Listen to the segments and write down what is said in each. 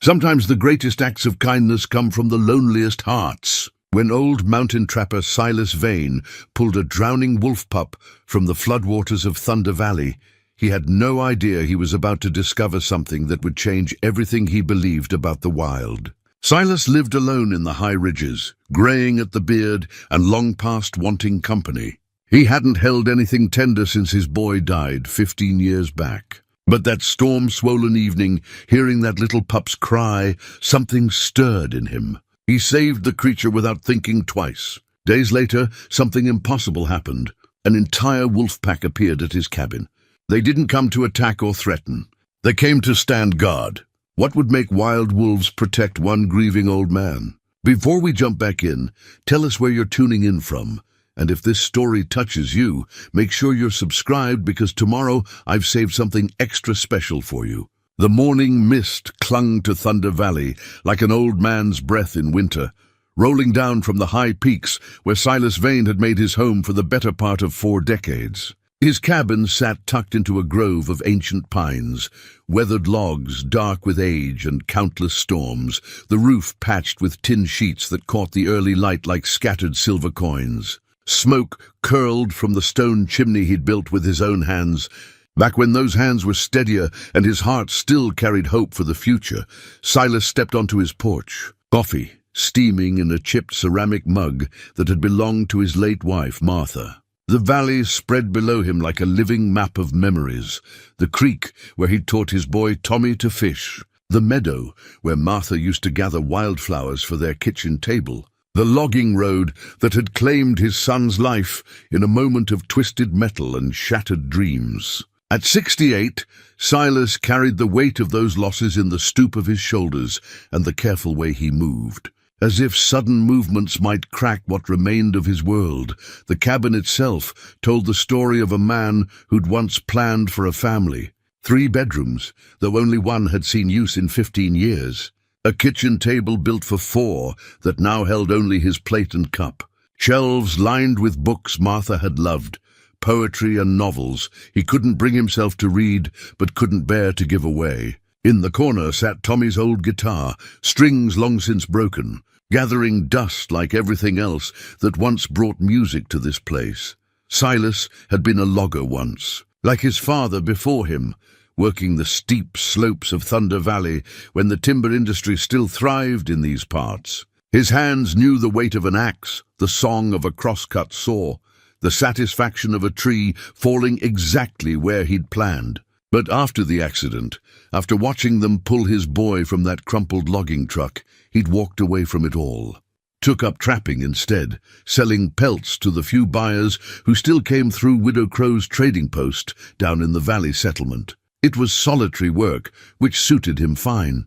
Sometimes the greatest acts of kindness come from the loneliest hearts. When old mountain trapper Silas Vane pulled a drowning wolf pup from the floodwaters of Thunder Valley, he had no idea he was about to discover something that would change everything he believed about the wild. Silas lived alone in the high ridges, graying at the beard and long past wanting company. He hadn't held anything tender since his boy died 15 years back. But that storm-swollen evening, hearing that little pup's cry, something stirred in him. He saved the creature without thinking twice. Days later, something impossible happened. An entire wolf pack appeared at his cabin. They didn't come to attack or threaten. They came to stand guard. What would make wild wolves protect one grieving old man? Before we jump back in, tell us where you're tuning in from. And if this story touches you, make sure you're subscribed because tomorrow I've saved something extra special for you. The morning mist clung to Thunder Valley like an old man's breath in winter, rolling down from the high peaks where Silas Vane had made his home for the better part of 4 decades. His cabin sat tucked into a grove of ancient pines, weathered logs dark with age and countless storms, the roof patched with tin sheets that caught the early light like scattered silver coins. Smoke curled from the stone chimney he'd built with his own hands. Back when those hands were steadier and his heart still carried hope for the future, Silas stepped onto his porch, coffee steaming in a chipped ceramic mug that had belonged to his late wife, Martha. The valley spread below him like a living map of memories. The creek where he'd taught his boy Tommy to fish. The meadow where Martha used to gather wildflowers for their kitchen table. The logging road that had claimed his son's life in a moment of twisted metal and shattered dreams. At 68, Silas carried the weight of those losses in the stoop of his shoulders and the careful way he moved. As if sudden movements might crack what remained of his world, the cabin itself told the story of a man who'd once planned for a family. 3 bedrooms, though only one had seen use in 15 years. A kitchen table built for 4 that now held only his plate and cup. Shelves lined with books Martha had loved, poetry and novels he couldn't bring himself to read but couldn't bear to give away. In the corner sat Tommy's old guitar, strings long since broken, gathering dust like everything else that once brought music to this place. Silas had been a logger once, like his father before him, working the steep slopes of Thunder Valley when the timber industry still thrived in these parts. His hands knew the weight of an axe, the song of a crosscut saw, the satisfaction of a tree falling exactly where he'd planned. But after the accident, after watching them pull his boy from that crumpled logging truck, he'd walked away from it all. Took up trapping instead, selling pelts to the few buyers who still came through Widow Crow's trading post down in the valley settlement. It was solitary work, which suited him fine.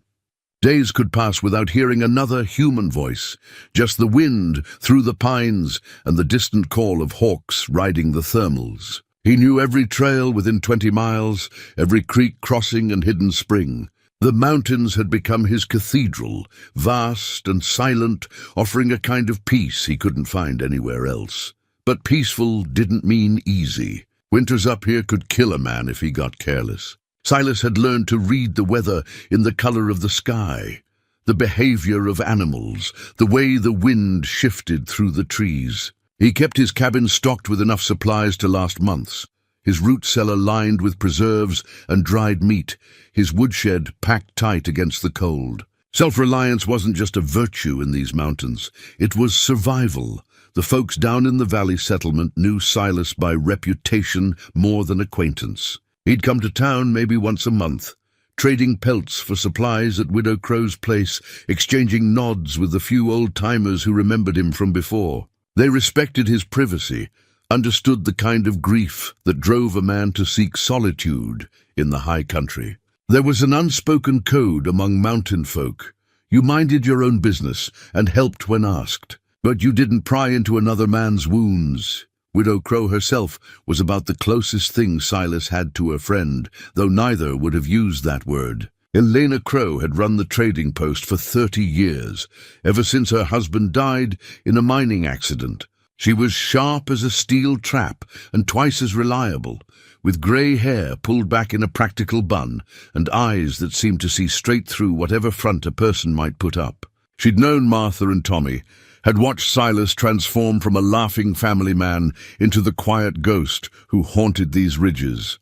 Days could pass without hearing another human voice, just the wind through the pines and the distant call of hawks riding the thermals. He knew every trail within 20 miles, every creek crossing and hidden spring. The mountains had become his cathedral, vast and silent, offering a kind of peace he couldn't find anywhere else. But peaceful didn't mean easy. Winters up here could kill a man if he got careless. Silas had learned to read the weather in the color of the sky, the behavior of animals, the way the wind shifted through the trees. He kept his cabin stocked with enough supplies to last months, his root cellar lined with preserves and dried meat, his woodshed packed tight against the cold. Self-reliance wasn't just a virtue in these mountains, it was survival. The folks down in the valley settlement knew Silas by reputation more than acquaintance. He'd come to town maybe once a month, trading pelts for supplies at Widow Crow's place, exchanging nods with the few old-timers who remembered him from before. They respected his privacy, understood the kind of grief that drove a man to seek solitude in the high country. There was an unspoken code among mountain folk. You minded your own business and helped when asked, but you didn't pry into another man's wounds. Widow Crow herself was about the closest thing Silas had to a friend, though neither would have used that word. Elena Crow had run the trading post for 30 years, ever since her husband died in a mining accident. She was sharp as a steel trap and twice as reliable, with grey hair pulled back in a practical bun and eyes that seemed to see straight through whatever front a person might put up. She'd known Martha and Tommy, had watched Silas transform from a laughing family man into the quiet ghost who haunted these ridges.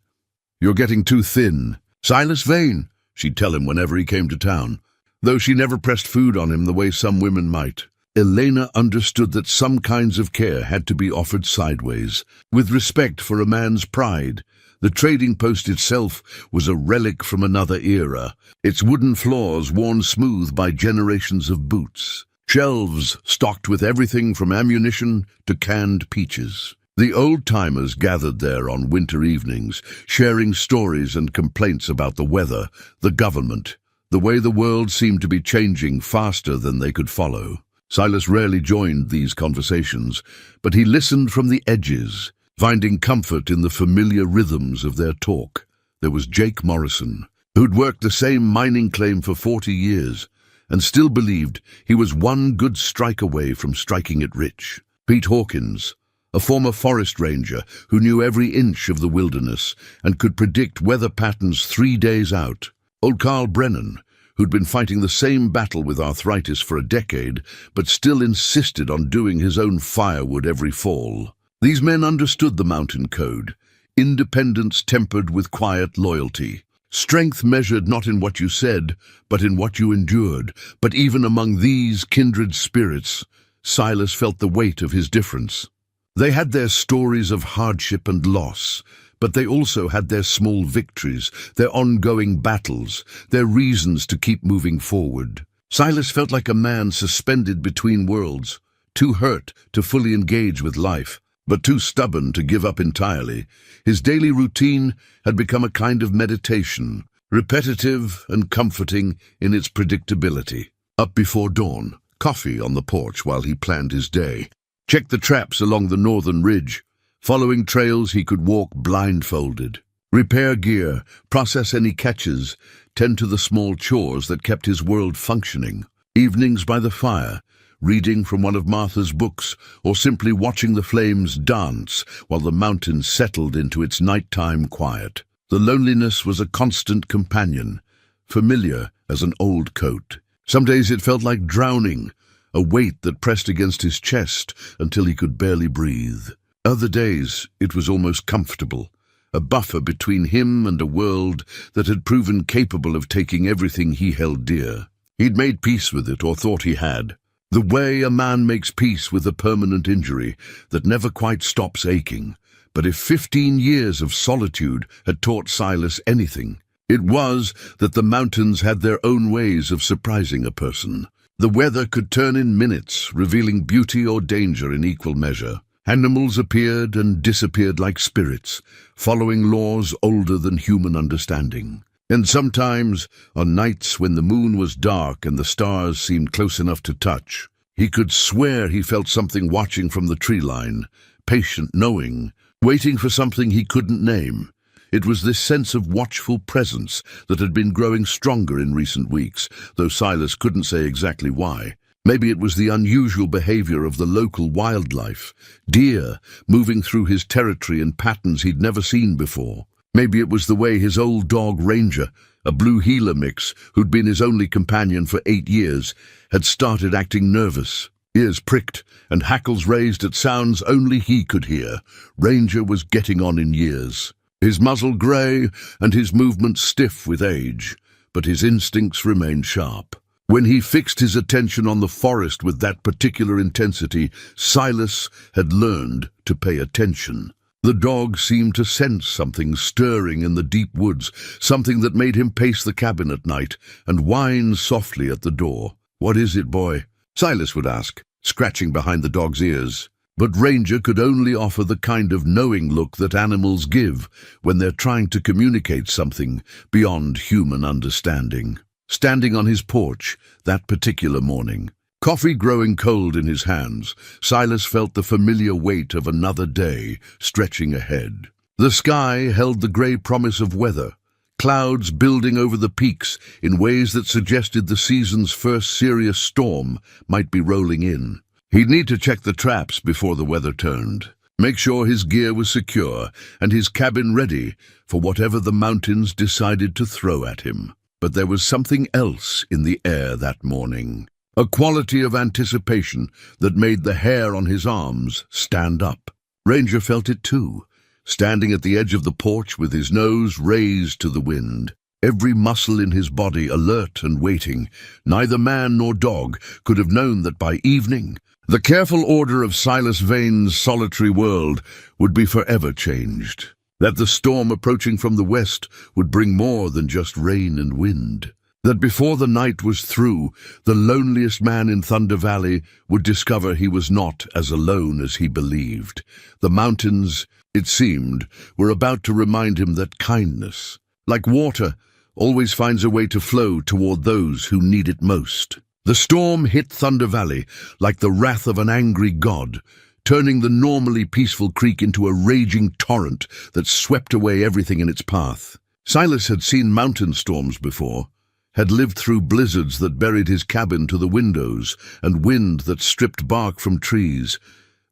"You're getting too thin. Silas Vane," she'd tell him whenever he came to town, though she never pressed food on him the way some women might. Elena understood that some kinds of care had to be offered sideways, with respect for a man's pride. The trading post itself was a relic from another era, its wooden floors worn smooth by generations of boots, shelves stocked with everything from ammunition to canned peaches. The old-timers gathered there on winter evenings, sharing stories and complaints about the weather, the government, the way the world seemed to be changing faster than they could follow. Silas rarely joined these conversations, but he listened from the edges, finding comfort in the familiar rhythms of their talk. There was Jake Morrison, who'd worked the same mining claim for 40 years, and still believed he was one good strike away from striking it rich. Pete Hawkins, a former forest ranger who knew every inch of the wilderness and could predict weather patterns 3 days out. Old Carl Brennan, who'd been fighting the same battle with arthritis for a decade, but still insisted on doing his own firewood every fall. These men understood the mountain code, independence tempered with quiet loyalty, strength measured not in what you said, but in what you endured. But even among these kindred spirits, Silas felt the weight of his difference. They had their stories of hardship and loss, but they also had their small victories, their ongoing battles, their reasons to keep moving forward. Silas felt like a man suspended between worlds, too hurt to fully engage with life, but too stubborn to give up entirely. His daily routine had become a kind of meditation, repetitive and comforting in its predictability. Up before dawn, coffee on the porch while he planned his day. Check the traps along the northern ridge, following trails he could walk blindfolded. Repair gear, process any catches, tend to the small chores that kept his world functioning. Evenings by the fire, reading from one of Martha's books, or simply watching the flames dance while the mountain settled into its nighttime quiet. The loneliness was a constant companion, familiar as an old coat. Some days it felt like drowning, a weight that pressed against his chest until he could barely breathe. Other days it was almost comfortable, a buffer between him and a world that had proven capable of taking everything he held dear. He'd made peace with it, or thought he had. The way a man makes peace with a permanent injury that never quite stops aching. But if 15 years of solitude had taught Silas anything, it was that the mountains had their own ways of surprising a person. The weather could turn in minutes, revealing beauty or danger in equal measure. Animals appeared and disappeared like spirits, following laws older than human understanding. And sometimes, on nights when the moon was dark and the stars seemed close enough to touch, he could swear he felt something watching from the tree line, patient, knowing, waiting for something he couldn't name. It was this sense of watchful presence that had been growing stronger in recent weeks, though Silas couldn't say exactly why. Maybe it was the unusual behavior of the local wildlife, deer moving through his territory in patterns he'd never seen before. Maybe it was the way his old dog Ranger, a blue heeler mix who'd been his only companion for 8 years, had started acting nervous. Ears pricked and hackles raised at sounds only he could hear. Ranger was getting on in years. His muzzle grey and his movements stiff with age, but his instincts remained sharp. When he fixed his attention on the forest with that particular intensity, Silas had learned to pay attention. The dog seemed to sense something stirring in the deep woods, something that made him pace the cabin at night and whine softly at the door. "What is it, boy?" Silas would ask, scratching behind the dog's ears. But Ranger could only offer the kind of knowing look that animals give when they're trying to communicate something beyond human understanding. Standing on his porch that particular morning, coffee growing cold in his hands, Silas felt the familiar weight of another day stretching ahead. The sky held the grey promise of weather, clouds building over the peaks in ways that suggested the season's first serious storm might be rolling in. He'd need to check the traps before the weather turned. make sure his gear was secure and his cabin ready for whatever the mountains decided to throw at him. But there was something else in the air that morning, a quality of anticipation that made the hair on his arms stand up. Ranger felt it too, standing at the edge of the porch with his nose raised to the wind. Every muscle in his body alert and waiting. Neither man nor dog could have known that by evening, the careful order of Silas Vane's solitary world would be forever changed. That the storm approaching from the west would bring more than just rain and wind. That before the night was through, the loneliest man in Thunder Valley would discover he was not as alone as he believed. The mountains, it seemed, were about to remind him that kindness, like water, always finds a way to flow toward those who need it most. The storm hit Thunder Valley like the wrath of an angry god, turning the normally peaceful creek into a raging torrent that swept away everything in its path. Silas had seen mountain storms before, had lived through blizzards that buried his cabin to the windows and wind that stripped bark from trees,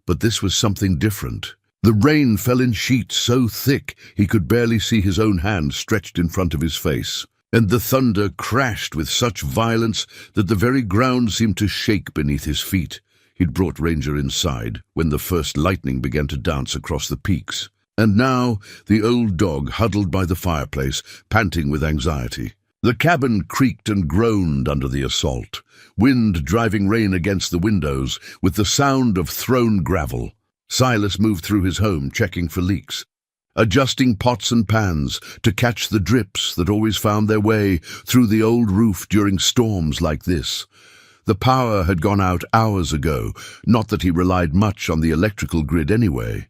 but this was something different. The rain fell in sheets so thick he could barely see his own hand stretched in front of his face, and the thunder crashed with such violence that the very ground seemed to shake beneath his feet. He'd brought Ranger inside when the first lightning began to dance across the peaks, and now the old dog huddled by the fireplace, panting with anxiety. The cabin creaked and groaned under the assault, wind driving rain against the windows with the sound of thrown gravel. Silas moved through his home, checking for leaks, adjusting pots and pans to catch the drips that always found their way through the old roof during storms like this. The power had gone out hours ago, not that he relied much on the electrical grid anyway.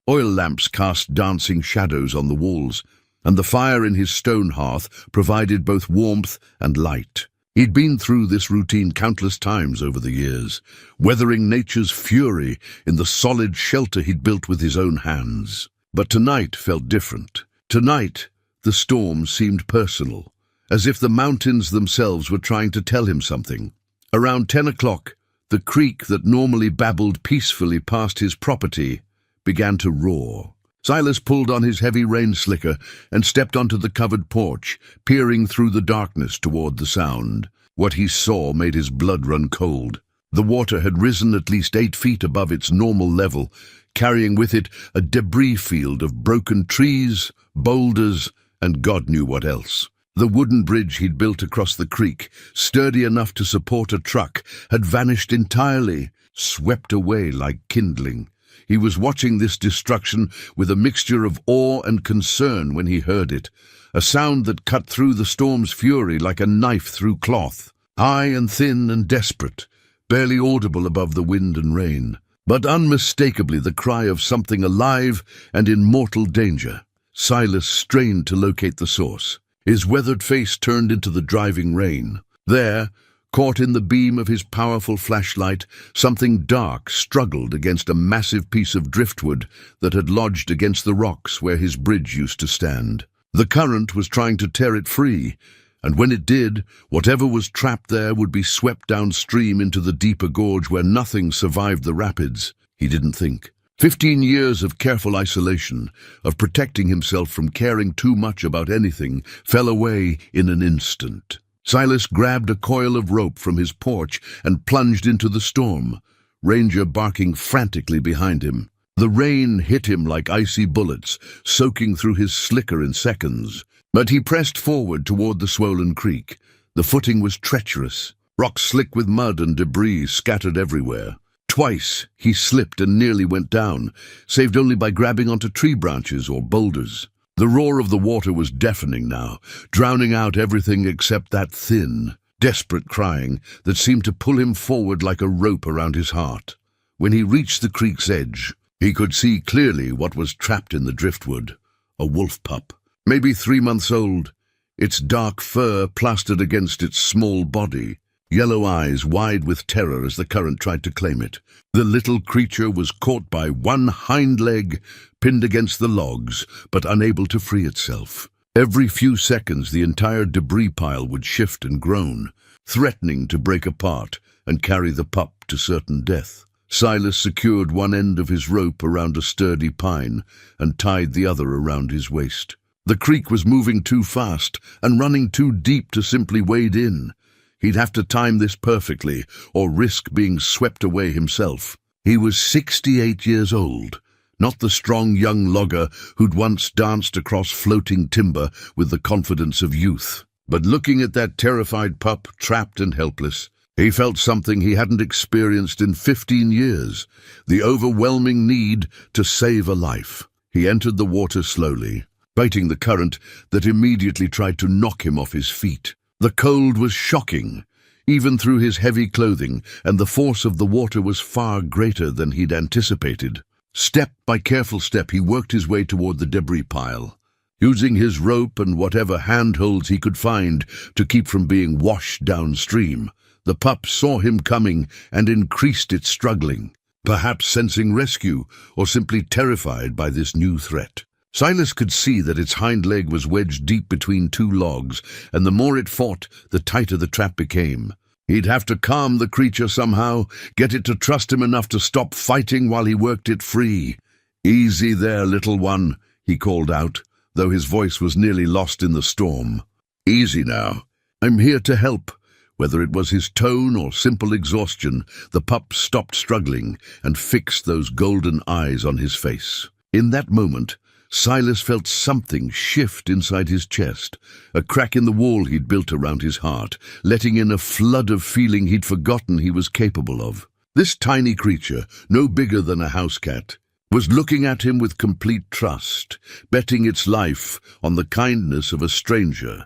Oil lamps cast dancing shadows on the walls, and the fire in his stone hearth provided both warmth and light. He'd been through this routine countless times over the years, weathering nature's fury in the solid shelter he'd built with his own hands. But tonight felt different. Tonight, the storm seemed personal, as if the mountains themselves were trying to tell him something. Around 10 o'clock, the creek that normally babbled peacefully past his property began to roar. Silas pulled on his heavy rain slicker and stepped onto the covered porch, peering through the darkness toward the sound. What he saw made his blood run cold. The water had risen at least 8 feet above its normal level, carrying with it a debris field of broken trees, boulders, and God knew what else. The wooden bridge he'd built across the creek, sturdy enough to support a truck, had vanished entirely, swept away like kindling. He was watching this destruction with a mixture of awe and concern when he heard it, a sound that cut through the storm's fury like a knife through cloth, high and thin and desperate, barely audible above the wind and rain, but unmistakably the cry of something alive and in mortal danger. Silas strained to locate the source. His weathered face turned into the driving rain. There, caught in the beam of his powerful flashlight, something dark struggled against a massive piece of driftwood that had lodged against the rocks where his bridge used to stand. The current was trying to tear it free, and when it did, whatever was trapped there would be swept downstream into the deeper gorge where nothing survived the rapids. He didn't think. 15 years of careful isolation, of protecting himself from caring too much about anything, fell away in an instant. Silas grabbed a coil of rope from his porch and plunged into the storm, Ranger barking frantically behind him. The rain hit him like icy bullets, soaking through his slicker in seconds. But he pressed forward toward the swollen creek. The footing was treacherous, rocks slick with mud and debris scattered everywhere. Twice he slipped and nearly went down, saved only by grabbing onto tree branches or boulders. The roar of the water was deafening now, drowning out everything except that thin, desperate crying that seemed to pull him forward like a rope around his heart. When he reached the creek's edge, he could see clearly what was trapped in the driftwood. A wolf pup, maybe 3 months old, its dark fur plastered against its small body, yellow eyes wide with terror as the current tried to claim it. The little creature was caught by one hind leg, pinned against the logs, but unable to free itself. Every few seconds the entire debris pile would shift and groan, threatening to break apart and carry the pup to certain death. Silas secured one end of his rope around a sturdy pine and tied the other around his waist. The creek was moving too fast and running too deep to simply wade in. He'd have to time this perfectly or risk being swept away himself. He was 68 years old, not the strong young logger who'd once danced across floating timber with the confidence of youth. But looking at that terrified pup, trapped and helpless, he felt something he hadn't experienced in 15 years, the overwhelming need to save a life. He entered the water slowly, fighting the current that immediately tried to knock him off his feet. The cold was shocking, even through his heavy clothing, and the force of the water was far greater than he'd anticipated. Step by careful step, he worked his way toward the debris pile, using his rope and whatever handholds he could find to keep from being washed downstream. The pup saw him coming and increased its struggling, perhaps sensing rescue or simply terrified by this new threat. Silas could see that its hind leg was wedged deep between two logs, and the more it fought, the tighter the trap became. He'd have to calm the creature somehow, get it to trust him enough to stop fighting while he worked it free. "Easy there, little one," he called out, though his voice was nearly lost in the storm. "Easy now. I'm here to help." Whether it was his tone or simple exhaustion, the pup stopped struggling and fixed those golden eyes on his face. In that moment, Silas felt something shift inside his chest, a crack in the wall he'd built around his heart, letting in a flood of feeling he'd forgotten he was capable of. This tiny creature, no bigger than a house cat, was looking at him with complete trust, betting its life on the kindness of a stranger.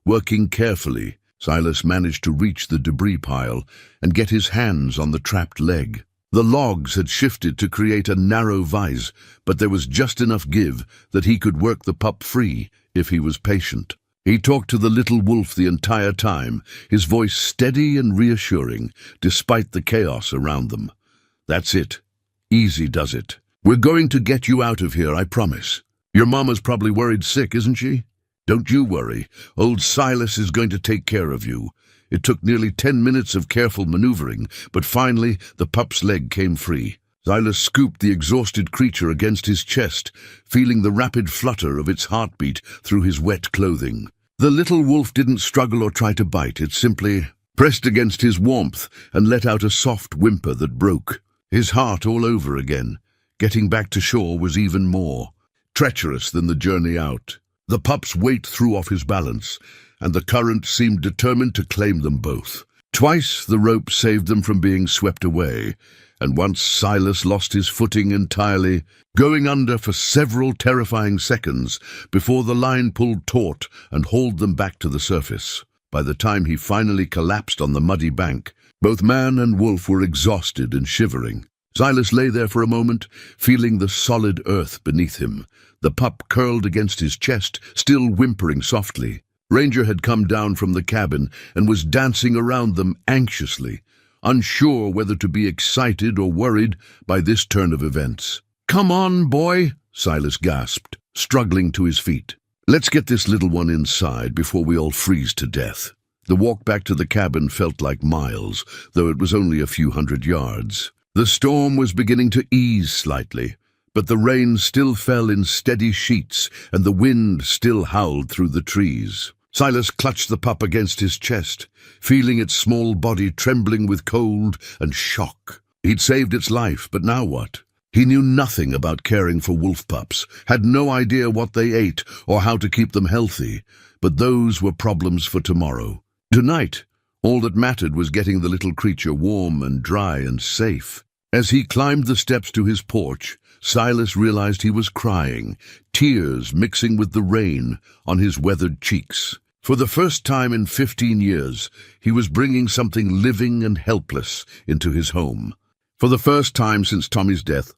Working carefully, Silas managed to reach the debris pile and get his hands on the trapped leg. The logs had shifted to create a narrow vise, but there was just enough give that he could work the pup free if he was patient. He talked to the little wolf the entire time, his voice steady and reassuring, despite the chaos around them. "That's it. Easy does it. We're going to get you out of here, I promise. Your mama's probably worried sick, isn't she? Don't you worry. Old Silas is going to take care of you." It took nearly 10 minutes of careful maneuvering, but finally the pup's leg came free. Silas scooped the exhausted creature against his chest, feeling the rapid flutter of its heartbeat through his wet clothing. The little wolf didn't struggle or try to bite. It simply pressed against his warmth and let out a soft whimper that broke. His heart all over again. Getting back to shore was even more treacherous than the journey out. The pup's weight threw off his balance, and the current seemed determined to claim them both. Twice the rope saved them from being swept away, and once Silas lost his footing entirely, going under for several terrifying seconds before the line pulled taut and hauled them back to the surface. By the time he finally collapsed on the muddy bank, both man and wolf were exhausted and shivering. Silas lay there for a moment, feeling the solid earth beneath him. The pup curled against his chest, still whimpering softly. Ranger had come down from the cabin and was dancing around them anxiously, unsure whether to be excited or worried by this turn of events. "Come on, boy," Silas gasped, struggling to his feet. "Let's get this little one inside before we all freeze to death." The walk back to the cabin felt like miles, though it was only a few hundred yards. The storm was beginning to ease slightly, but the rain still fell in steady sheets and the wind still howled through the trees. Silas clutched the pup against his chest, feeling its small body trembling with cold and shock. He'd saved its life, but now what? He knew nothing about caring for wolf pups, had no idea what they ate or how to keep them healthy, but those were problems for tomorrow. Tonight, all that mattered was getting the little creature warm and dry and safe. As he climbed the steps to his porch, Silas realized he was crying, tears mixing with the rain on his weathered cheeks. For the first time in 15 years, he was bringing something living and helpless into his home. For the first time since Tommy's death,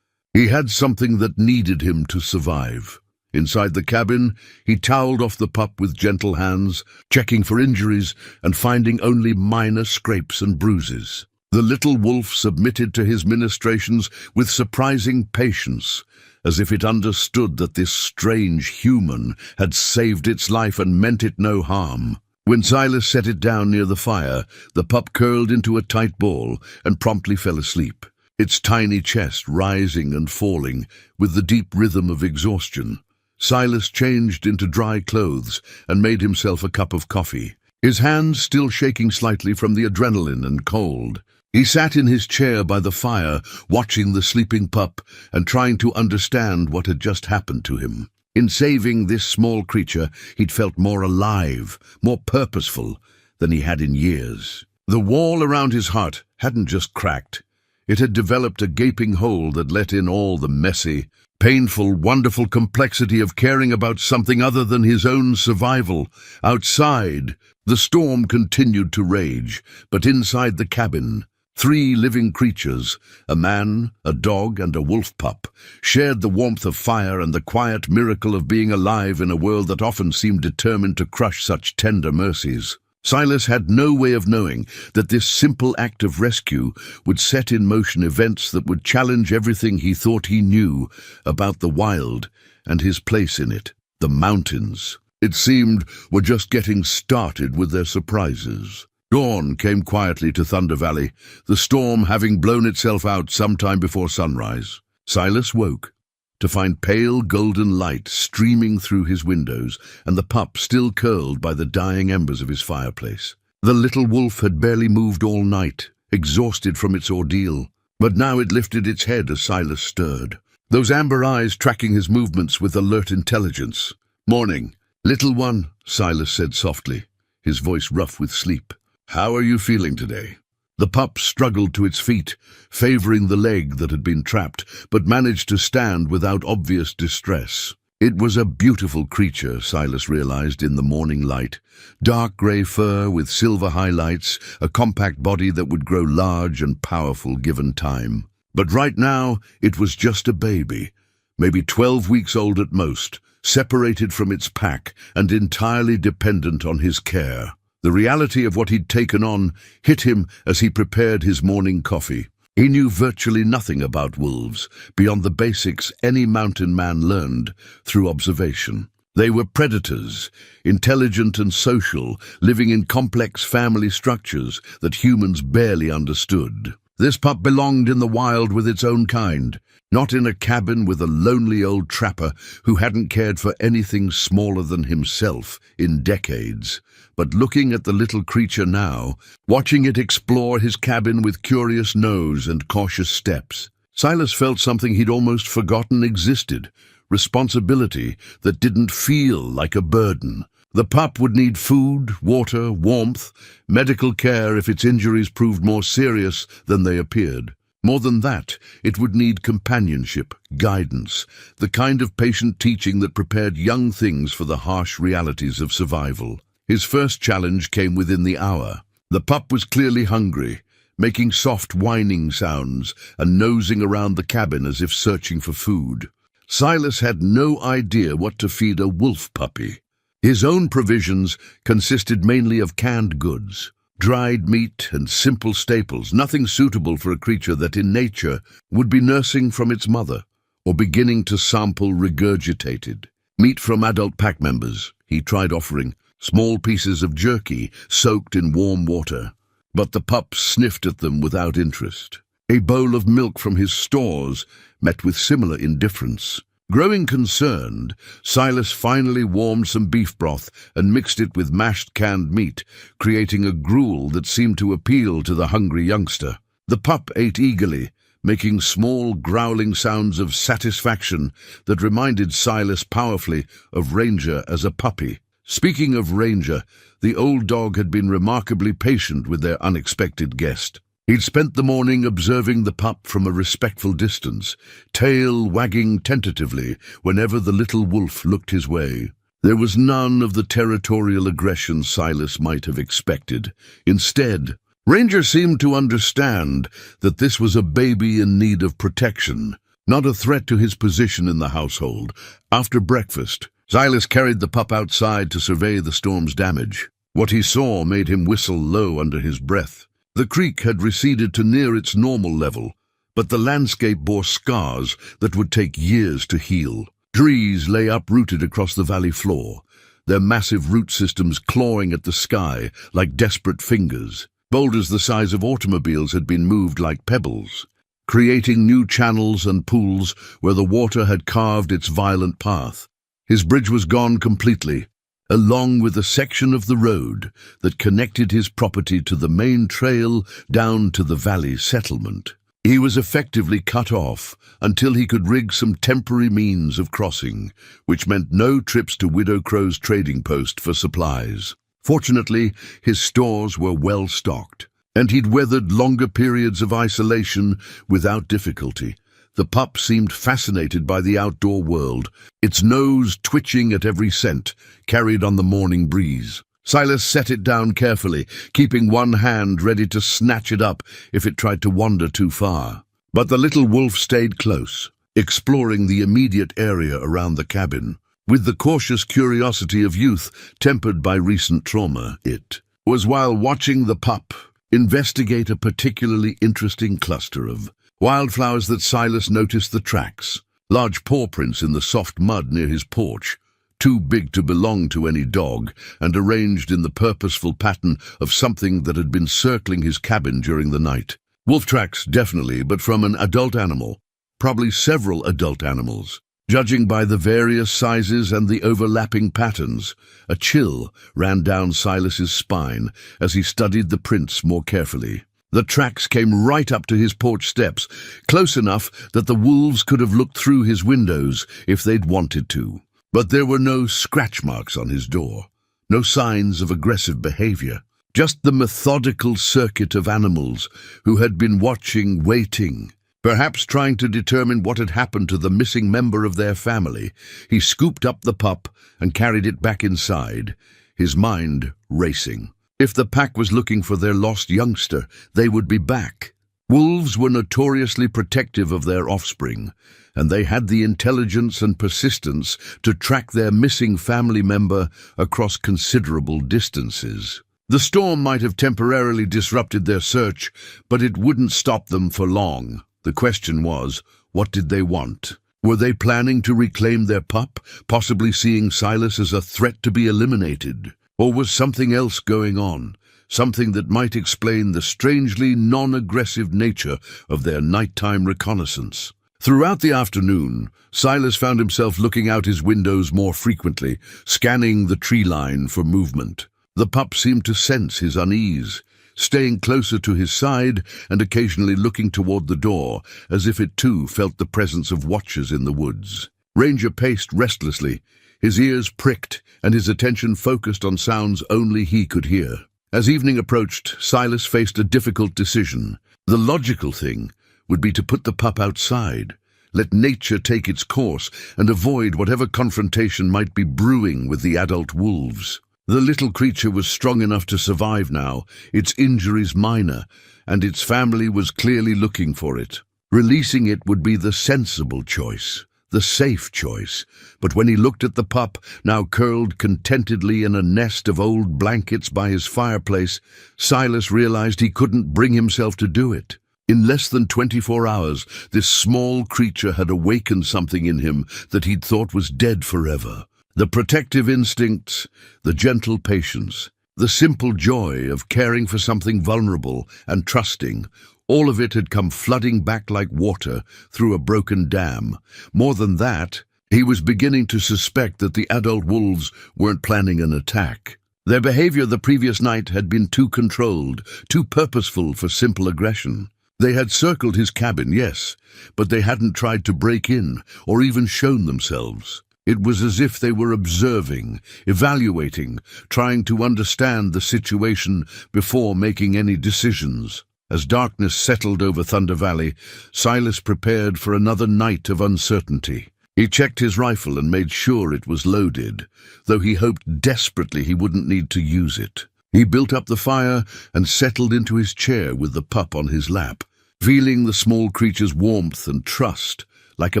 he had something that needed him to survive. Inside the cabin, he toweled off the pup with gentle hands, checking for injuries and finding only minor scrapes and bruises. The little wolf submitted to his ministrations with surprising patience, as if it understood that this strange human had saved its life and meant it no harm. When Silas set it down near the fire, the pup curled into a tight ball and promptly fell asleep. its tiny chest rising and falling with the deep rhythm of exhaustion. Silas changed into dry clothes and made himself a cup of coffee, his hands still shaking slightly from the adrenaline and cold. He sat in his chair by the fire, watching the sleeping pup and trying to understand what had just happened to him. In saving this small creature, he'd felt more alive, more purposeful than he had in years. The wall around his heart hadn't just cracked. It had developed a gaping hole that let in all the messy, painful, wonderful complexity of caring about something other than his own survival. Outside, the storm continued to rage, but inside the cabin, 3 living creatures, a man, a dog, and a wolf pup, shared the warmth of fire and the quiet miracle of being alive in a world that often seemed determined to crush such tender mercies. Silas had no way of knowing that this simple act of rescue would set in motion events that would challenge everything he thought he knew about the wild and his place in it. The mountains, it seemed, were just getting started with their surprises. Dawn came quietly to Thunder Valley, the storm having blown itself out sometime before sunrise. Silas woke to find pale golden light streaming through his windows and the pup still curled by the dying embers of his fireplace. The little wolf had barely moved all night, exhausted from its ordeal, but now it lifted its head as Silas stirred, those amber eyes tracking his movements with alert intelligence. "Morning, little one," Silas said softly, his voice rough with sleep. "How are you feeling today?" The pup struggled to its feet, favoring the leg that had been trapped, but managed to stand without obvious distress. It was a beautiful creature, Silas realized in the morning light. Dark grey fur with silver highlights, a compact body that would grow large and powerful given time. But right now, it was just a baby, maybe 12 weeks old at most, separated from its pack and entirely dependent on his care. The reality of what he'd taken on hit him as he prepared his morning coffee. He knew virtually nothing about wolves, beyond the basics any mountain man learned through observation. They were predators, intelligent and social, living in complex family structures that humans barely understood. This pup belonged in the wild with its own kind, not in a cabin with a lonely old trapper who hadn't cared for anything smaller than himself in decades. But looking at the little creature now, watching it explore his cabin with curious nose and cautious steps, Silas felt something he'd almost forgotten existed, responsibility that didn't feel like a burden. The pup would need food, water, warmth, medical care if its injuries proved more serious than they appeared. More than that, it would need companionship, guidance, the kind of patient teaching that prepared young things for the harsh realities of survival. His first challenge came within the hour. The pup was clearly hungry, making soft whining sounds and nosing around the cabin as if searching for food. Silas had no idea what to feed a wolf puppy. His own provisions consisted mainly of canned goods, dried meat and simple staples, nothing suitable for a creature that in nature would be nursing from its mother or beginning to sample regurgitated meat from adult pack members. He tried offering small pieces of jerky soaked in warm water, but the pup sniffed at them without interest. A bowl of milk from his stores met with similar indifference. Growing concerned, Silas finally warmed some beef broth and mixed it with mashed canned meat, creating a gruel that seemed to appeal to the hungry youngster. The pup ate eagerly, making small growling sounds of satisfaction that reminded Silas powerfully of Ranger as a puppy. Speaking of Ranger, the old dog had been remarkably patient with their unexpected guest. He'd spent the morning observing the pup from a respectful distance, tail wagging tentatively whenever the little wolf looked his way. There was none of the territorial aggression Silas might have expected. Instead, Ranger seemed to understand that this was a baby in need of protection, not a threat to his position in the household. After breakfast, Silas carried the pup outside to survey the storm's damage. What he saw made him whistle low under his breath. The creek had receded to near its normal level, but the landscape bore scars that would take years to heal. Trees lay uprooted across the valley floor, their massive root systems clawing at the sky like desperate fingers. Boulders the size of automobiles had been moved like pebbles. creating new channels and pools where the water had carved its violent path. His bridge was gone completely, along with a section of the road that connected his property to the main trail down to the valley settlement. He was effectively cut off until he could rig some temporary means of crossing, which meant no trips to Widow Crow's trading post for supplies. Fortunately, his stores were well stocked, and he'd weathered longer periods of isolation without difficulty. The pup seemed fascinated by the outdoor world, its nose twitching at every scent, carried on the morning breeze. Silas set it down carefully, keeping one hand ready to snatch it up if it tried to wander too far. But the little wolf stayed close, exploring the immediate area around the cabin. With the cautious curiosity of youth tempered by recent trauma, it was while watching the pup investigate a particularly interesting cluster of wildflowers that Silas noticed the tracks, large paw prints in the soft mud near his porch, too big to belong to any dog, and arranged in the purposeful pattern of something that had been circling his cabin during the night. Wolf tracks, definitely, but from an adult animal, probably several adult animals. Judging by the various sizes and the overlapping patterns, a chill ran down Silas's spine as he studied the prints more carefully. The tracks came right up to his porch steps, close enough that the wolves could have looked through his windows if they'd wanted to. But there were no scratch marks on his door, no signs of aggressive behavior, just the methodical circuit of animals who had been watching, waiting, perhaps trying to determine what had happened to the missing member of their family. He scooped up the pup and carried it back inside, his mind racing. If the pack was looking for their lost youngster, they would be back. Wolves were notoriously protective of their offspring, and they had the intelligence and persistence to track their missing family member across considerable distances. The storm might have temporarily disrupted their search, but it wouldn't stop them for long. The question was, what did they want? Were they planning to reclaim their pup, possibly seeing Silas as a threat to be eliminated? Or was something else going on, something that might explain the strangely non-aggressive nature of their nighttime reconnaissance? Throughout the afternoon, Silas found himself looking out his windows more frequently, scanning the tree line for movement. The pup seemed to sense his unease, staying closer to his side and occasionally looking toward the door, as if it too felt the presence of watchers in the woods. Ranger paced restlessly, his ears pricked and his attention focused on sounds only he could hear. As evening approached, Silas faced a difficult decision. The logical thing would be to put the pup outside, let nature take its course, and avoid whatever confrontation might be brewing with the adult wolves. The little creature was strong enough to survive now, its injuries minor, and its family was clearly looking for it. Releasing it would be the sensible choice, the safe choice. But when he looked at the pup, now curled contentedly in a nest of old blankets by his fireplace, Silas realized he couldn't bring himself to do it. In less than 24 hours, this small creature had awakened something in him that he'd thought was dead forever. The protective instincts, the gentle patience, the simple joy of caring for something vulnerable and trusting, all of it had come flooding back like water through a broken dam. More than that, he was beginning to suspect that the adult wolves weren't planning an attack. Their behavior the previous night had been too controlled, too purposeful for simple aggression. They had circled his cabin, yes, but they hadn't tried to break in or even shown themselves. It was as if they were observing, evaluating, trying to understand the situation before making any decisions. As darkness settled over Thunder Valley, Silas prepared for another night of uncertainty. He checked his rifle and made sure it was loaded, though he hoped desperately he wouldn't need to use it. He built up the fire and settled into his chair with the pup on his lap, feeling the small creature's warmth and trust like a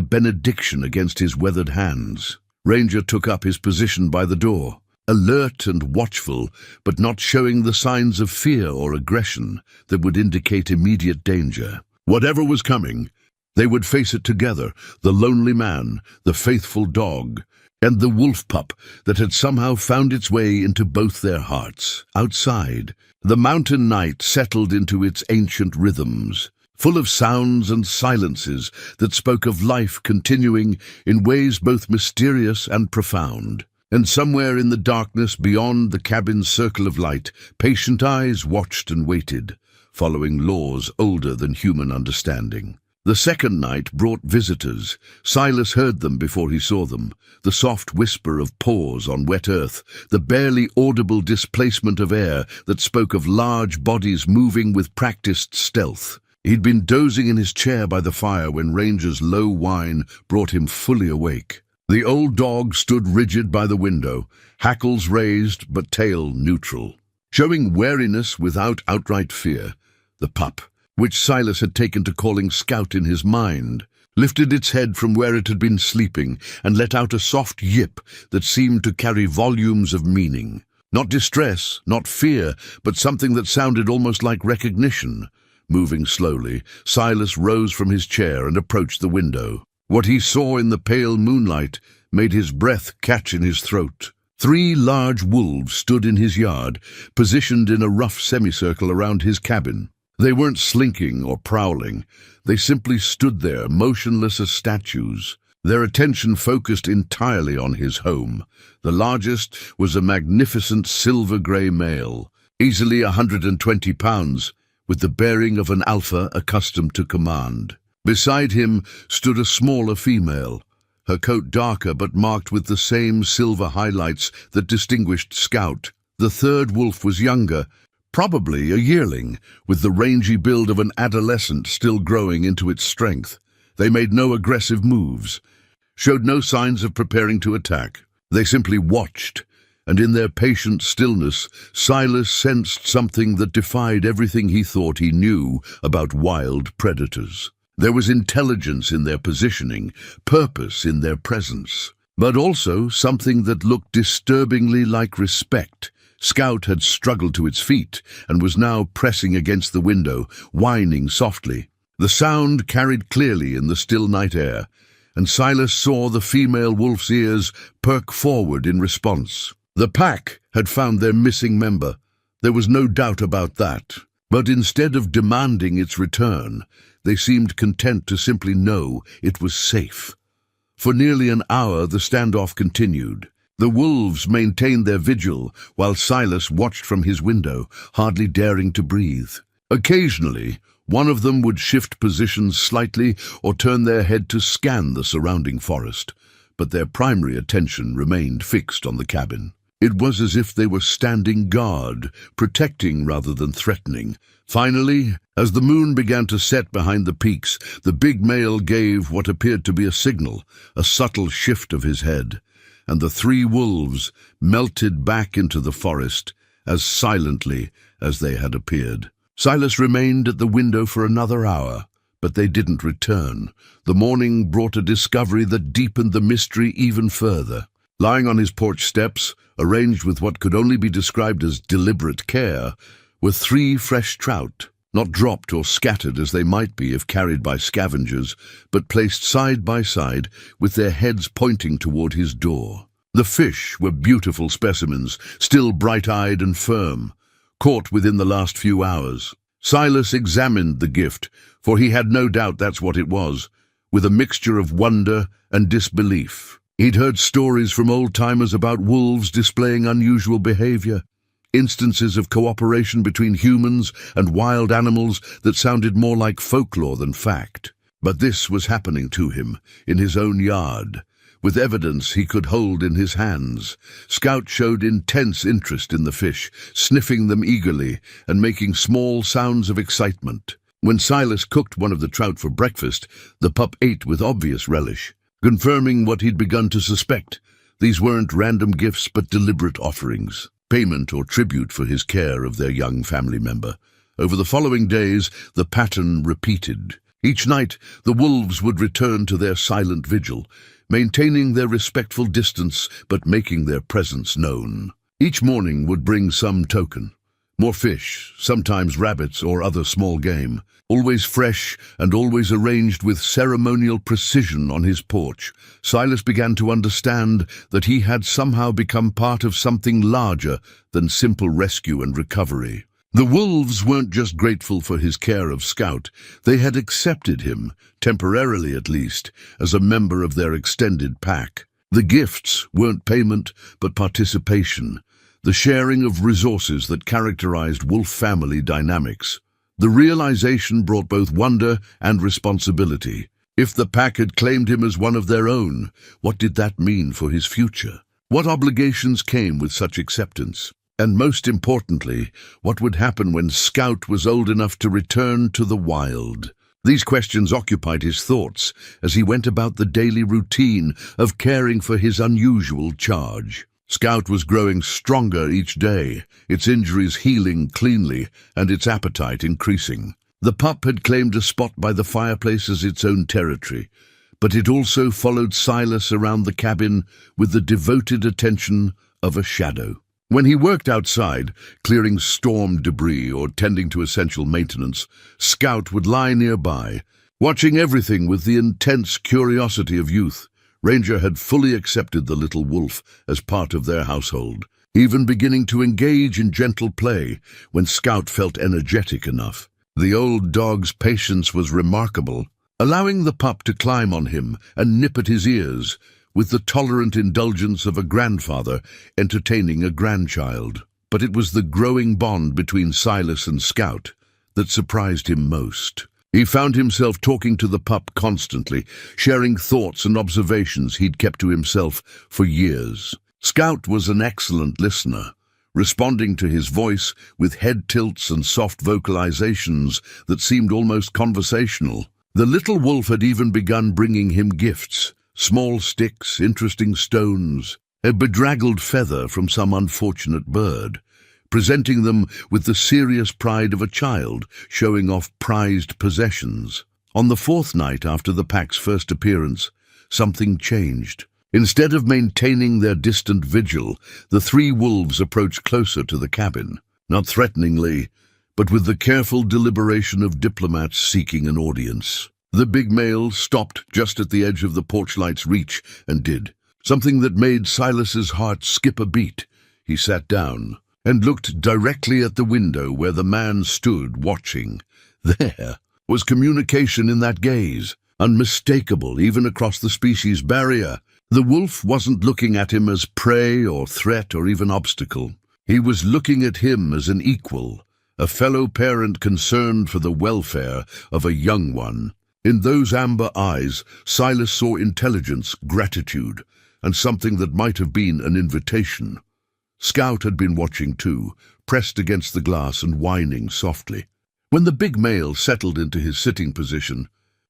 benediction against his weathered hands. Ranger took up his position by the door, alert and watchful, but not showing the signs of fear or aggression that would indicate immediate danger. Whatever was coming, they would face it together, the lonely man, the faithful dog, and the wolf pup that had somehow found its way into both their hearts. Outside, the mountain night settled into its ancient rhythms. full of sounds and silences that spoke of life continuing in ways both mysterious and profound. And somewhere in the darkness beyond the cabin's circle of light, patient eyes watched and waited, following laws older than human understanding. The second night brought visitors. Silas heard them before he saw them, the soft whisper of paws on wet earth, the barely audible displacement of air that spoke of large bodies moving with practiced stealth. He'd been dozing in his chair by the fire when Ranger's low whine brought him fully awake. The old dog stood rigid by the window, hackles raised but tail neutral, showing wariness without outright fear. The pup, which Silas had taken to calling Scout in his mind, lifted its head from where it had been sleeping and let out a soft yip that seemed to carry volumes of meaning. Not distress, not fear, but something that sounded almost like recognition. Moving slowly, Silas rose from his chair and approached the window. What he saw in the pale moonlight made his breath catch in his throat. 3 large wolves stood in his yard, positioned in a rough semicircle around his cabin. They weren't slinking or prowling. They simply stood there, motionless as statues, their attention focused entirely on his home. The largest was a magnificent silver-grey male, easily 120 pounds, with the bearing of an alpha accustomed to command. Beside him stood a smaller female, her coat darker but marked with the same silver highlights that distinguished Scout. The third wolf was younger, probably a yearling, with the rangy build of an adolescent still growing into its strength. They made no aggressive moves, showed no signs of preparing to attack. They simply watched, and in their patient stillness, Silas sensed something that defied everything he thought he knew about wild predators. There was intelligence in their positioning, purpose in their presence, but also something that looked disturbingly like respect. Scout had struggled to its feet and was now pressing against the window, whining softly. The sound carried clearly in the still night air, and Silas saw the female wolf's ears perk forward in response. The pack had found their missing member. There was no doubt about that. But instead of demanding its return, they seemed content to simply know it was safe. For nearly an hour the standoff continued. The wolves maintained their vigil, while Silas watched from his window, hardly daring to breathe. Occasionally, one of them would shift positions slightly or turn their head to scan the surrounding forest, but their primary attention remained fixed on the cabin. It was as if they were standing guard, protecting rather than threatening. Finally, as the moon began to set behind the peaks, the big male gave what appeared to be a signal, a subtle shift of his head, and the 3 wolves melted back into the forest as silently as they had appeared. Silas remained at the window for another hour, but they didn't return. The morning brought a discovery that deepened the mystery even further. Lying on his porch steps, arranged with what could only be described as deliberate care, were 3 fresh trout, not dropped or scattered as they might be if carried by scavengers, but placed side by side with their heads pointing toward his door. The fish were beautiful specimens, still bright-eyed and firm, caught within the last few hours. Silas examined the gift, for he had no doubt that's what it was, with a mixture of wonder and disbelief. He'd heard stories from old-timers about wolves displaying unusual behavior, instances of cooperation between humans and wild animals that sounded more like folklore than fact. But this was happening to him, in his own yard, with evidence he could hold in his hands. Scout showed intense interest in the fish, sniffing them eagerly and making small sounds of excitement. When Silas cooked one of the trout for breakfast, the pup ate with obvious relish, confirming what he'd begun to suspect. These weren't random gifts but deliberate offerings, payment or tribute for his care of their young family member. Over the following days, the pattern repeated. Each night, the wolves would return to their silent vigil, maintaining their respectful distance but making their presence known. Each morning would bring some token. More fish, sometimes rabbits or other small game, always fresh and always arranged with ceremonial precision on his porch. Silas began to understand that he had somehow become part of something larger than simple rescue and recovery. The wolves weren't just grateful for his care of Scout, they had accepted him, temporarily at least, as a member of their extended pack. The gifts weren't payment, but participation, the sharing of resources that characterized wolf family dynamics. The realization brought both wonder and responsibility. If the pack had claimed him as one of their own, what did that mean for his future? What obligations came with such acceptance? And most importantly, what would happen when Scout was old enough to return to the wild? These questions occupied his thoughts as he went about the daily routine of caring for his unusual charge. Scout was growing stronger each day, its injuries healing cleanly and its appetite increasing. The pup had claimed a spot by the fireplace as its own territory, but it also followed Silas around the cabin with the devoted attention of a shadow. When he worked outside, clearing storm debris or tending to essential maintenance, Scout would lie nearby, watching everything with the intense curiosity of youth. Ranger had fully accepted the little wolf as part of their household, even beginning to engage in gentle play when Scout felt energetic enough. The old dog's patience was remarkable, allowing the pup to climb on him and nip at his ears, with the tolerant indulgence of a grandfather entertaining a grandchild. But it was the growing bond between Silas and Scout that surprised him most. He found himself talking to the pup constantly, sharing thoughts and observations he'd kept to himself for years. Scout was an excellent listener, responding to his voice with head tilts and soft vocalizations that seemed almost conversational. The little wolf had even begun bringing him gifts, small sticks, interesting stones, a bedraggled feather from some unfortunate bird, presenting them with the serious pride of a child showing off prized possessions. On the fourth night after the pack's first appearance, something changed. Instead of maintaining their distant vigil, the three wolves approached closer to the cabin, not threateningly, but with the careful deliberation of diplomats seeking an audience. The big male stopped just at the edge of the porchlight's reach and did something that made Silas's heart skip a beat. He sat down and looked directly at the window where the man stood watching. There was communication in that gaze, unmistakable even across the species barrier. The wolf wasn't looking at him as prey or threat or even obstacle. He was looking at him as an equal, a fellow parent concerned for the welfare of a young one. In those amber eyes, Silas saw intelligence, gratitude, and something that might have been an invitation. Scout had been watching too, pressed against the glass and whining softly. When the big male settled into his sitting position,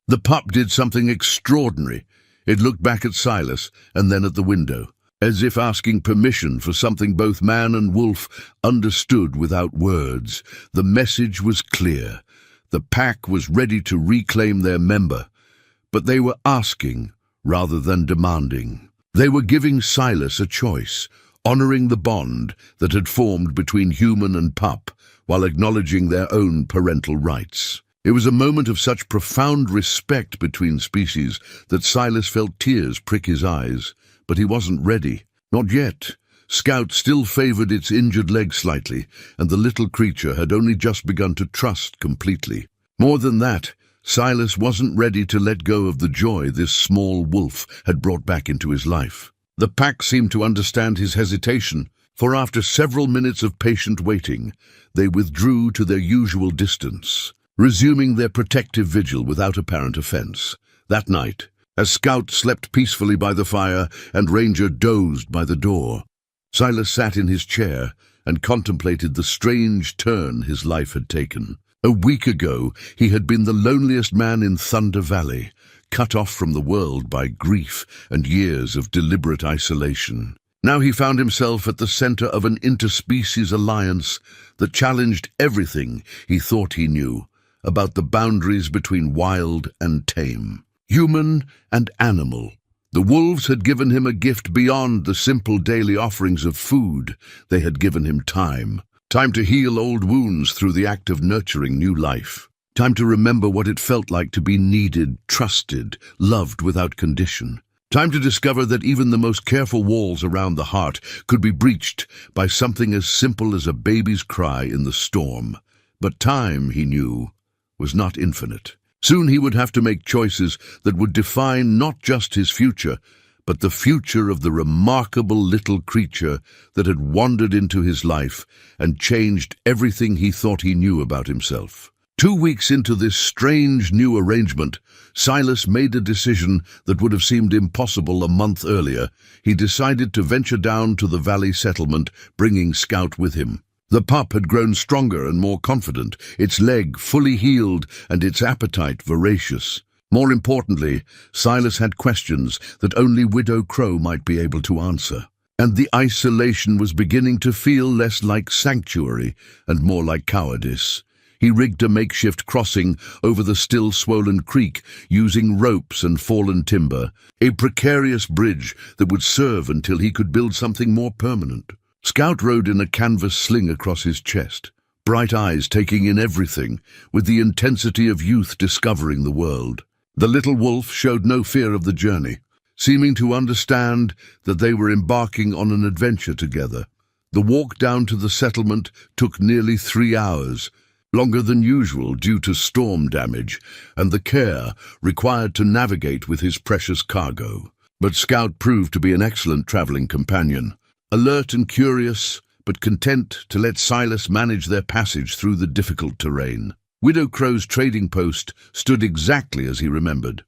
the pup did something extraordinary. It looked back at Silas and then at the window, as if asking permission for something both man and wolf understood without words. The message was clear. The pack was ready to reclaim their member, but they were asking rather than demanding. They were giving Silas a choice, honoring the bond that had formed between human and pup, while acknowledging their own parental rights. It was a moment of such profound respect between species that Silas felt tears prick his eyes, but he wasn't ready. Not yet. Scout still favored its injured leg slightly, and the little creature had only just begun to trust completely. More than that, Silas wasn't ready to let go of the joy this small wolf had brought back into his life. The pack seemed to understand his hesitation, for after several minutes of patient waiting, they withdrew to their usual distance, resuming their protective vigil without apparent offense. That night, as Scout slept peacefully by the fire and Ranger dozed by the door, Silas sat in his chair and contemplated the strange turn his life had taken. A week ago, he had been the loneliest man in Thunder Valley, cut off from the world by grief and years of deliberate isolation. Now he found himself at the center of an interspecies alliance that challenged everything he thought he knew about the boundaries between wild and tame, human and animal. The wolves had given him a gift beyond the simple daily offerings of food. They had given him time. Time to heal old wounds through the act of nurturing new life. Time to remember what it felt like to be needed, trusted, loved without condition. Time to discover that even the most careful walls around the heart could be breached by something as simple as a baby's cry in the storm. But time, he knew, was not infinite. Soon he would have to make choices that would define not just his future, but the future of the remarkable little creature that had wandered into his life and changed everything he thought he knew about himself. 2 weeks into this strange new arrangement, Silas made a decision that would have seemed impossible a month earlier. He decided to venture down to the valley settlement, bringing Scout with him. The pup had grown stronger and more confident, its leg fully healed and its appetite voracious. More importantly, Silas had questions that only Widow Crow might be able to answer. And the isolation was beginning to feel less like sanctuary and more like cowardice. He rigged a makeshift crossing over the still swollen creek using ropes and fallen timber, a precarious bridge that would serve until he could build something more permanent. Scout rode in a canvas sling across his chest, bright eyes taking in everything, with the intensity of youth discovering the world. The little wolf showed no fear of the journey, seeming to understand that they were embarking on an adventure together. The walk down to the settlement took nearly 3 hours, longer than usual due to storm damage and the care required to navigate with his precious cargo. But Scout proved to be an excellent traveling companion, alert and curious, but content to let Silas manage their passage through the difficult terrain. Widow Crow's trading post stood exactly as he remembered,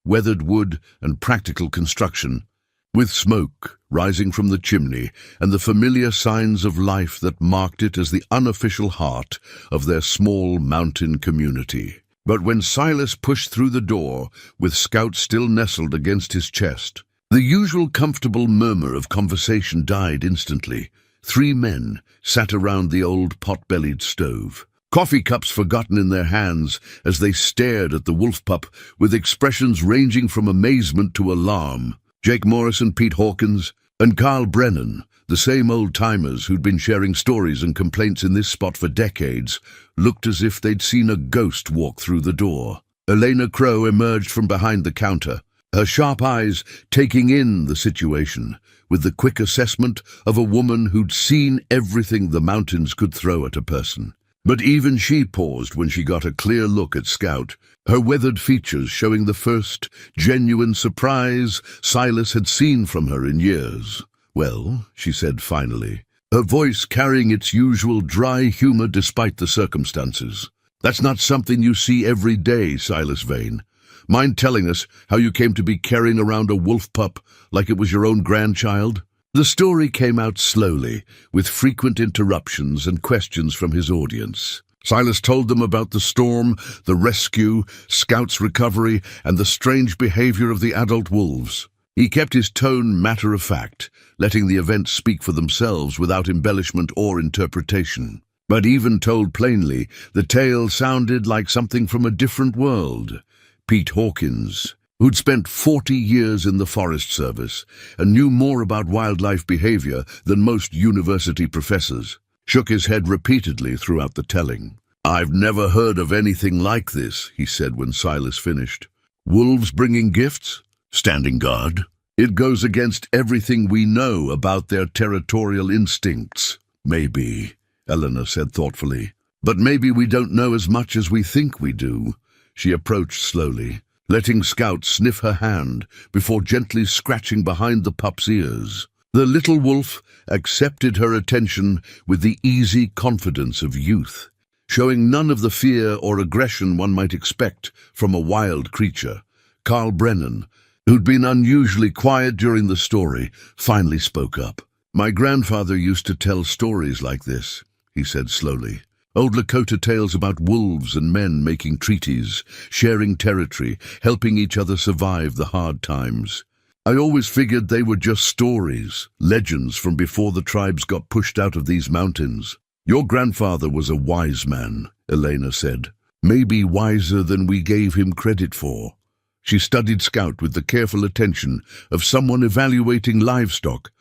weathered wood and practical construction, with smoke rising from the chimney and the familiar signs of life that marked it as the unofficial heart of their small mountain community. But when Silas pushed through the door, with Scout still nestled against his chest, the usual comfortable murmur of conversation died instantly. 3 men sat around the old pot-bellied stove, coffee cups forgotten in their hands as they stared at the wolf pup with expressions ranging from amazement to alarm. Jake Morris and Pete Hawkins and Carl Brennan, the same old-timers who'd been sharing stories and complaints in this spot for decades, looked as if they'd seen a ghost walk through the door. Elena Crow emerged from behind the counter, her sharp eyes taking in the situation, with the quick assessment of a woman who'd seen everything the mountains could throw at a person. But even she paused when she got a clear look at Scout, her weathered features showing the first genuine surprise Silas had seen from her in years. "Well," she said finally, her voice carrying its usual dry humor despite the circumstances. "That's not something you see every day, Silas Vane. Mind telling us how you came to be carrying around a wolf pup like it was your own grandchild?" The story came out slowly, with frequent interruptions and questions from his audience. Silas told them about the storm, the rescue, Scout's recovery, and the strange behavior of the adult wolves. He kept his tone matter-of-fact, letting the events speak for themselves without embellishment or interpretation. But even told plainly, the tale sounded like something from a different world. Pete Hawkins, who'd spent 40 years in the Forest Service and knew more about wildlife behavior than most university professors, shook his head repeatedly throughout the telling. "I've never heard of anything like this," he said when Silas finished. "Wolves bringing gifts? Standing guard? It goes against everything we know about their territorial instincts." "Maybe," Eleanor said thoughtfully. "But maybe we don't know as much as we think we do." She approached slowly, letting Scout sniff her hand before gently scratching behind the pup's ears. The little wolf accepted her attention with the easy confidence of youth, showing none of the fear or aggression one might expect from a wild creature. Carl Brennan, who'd been unusually quiet during the story, finally spoke up. "My grandfather used to tell stories like this," he said slowly. "Old Lakota tales about wolves and men making treaties, sharing territory, helping each other survive the hard times. I always figured they were just stories, legends from before the tribes got pushed out of these mountains." "Your grandfather was a wise man," Elena said. "Maybe wiser than we gave him credit for." She studied Scout with the careful attention of someone evaluating livestock,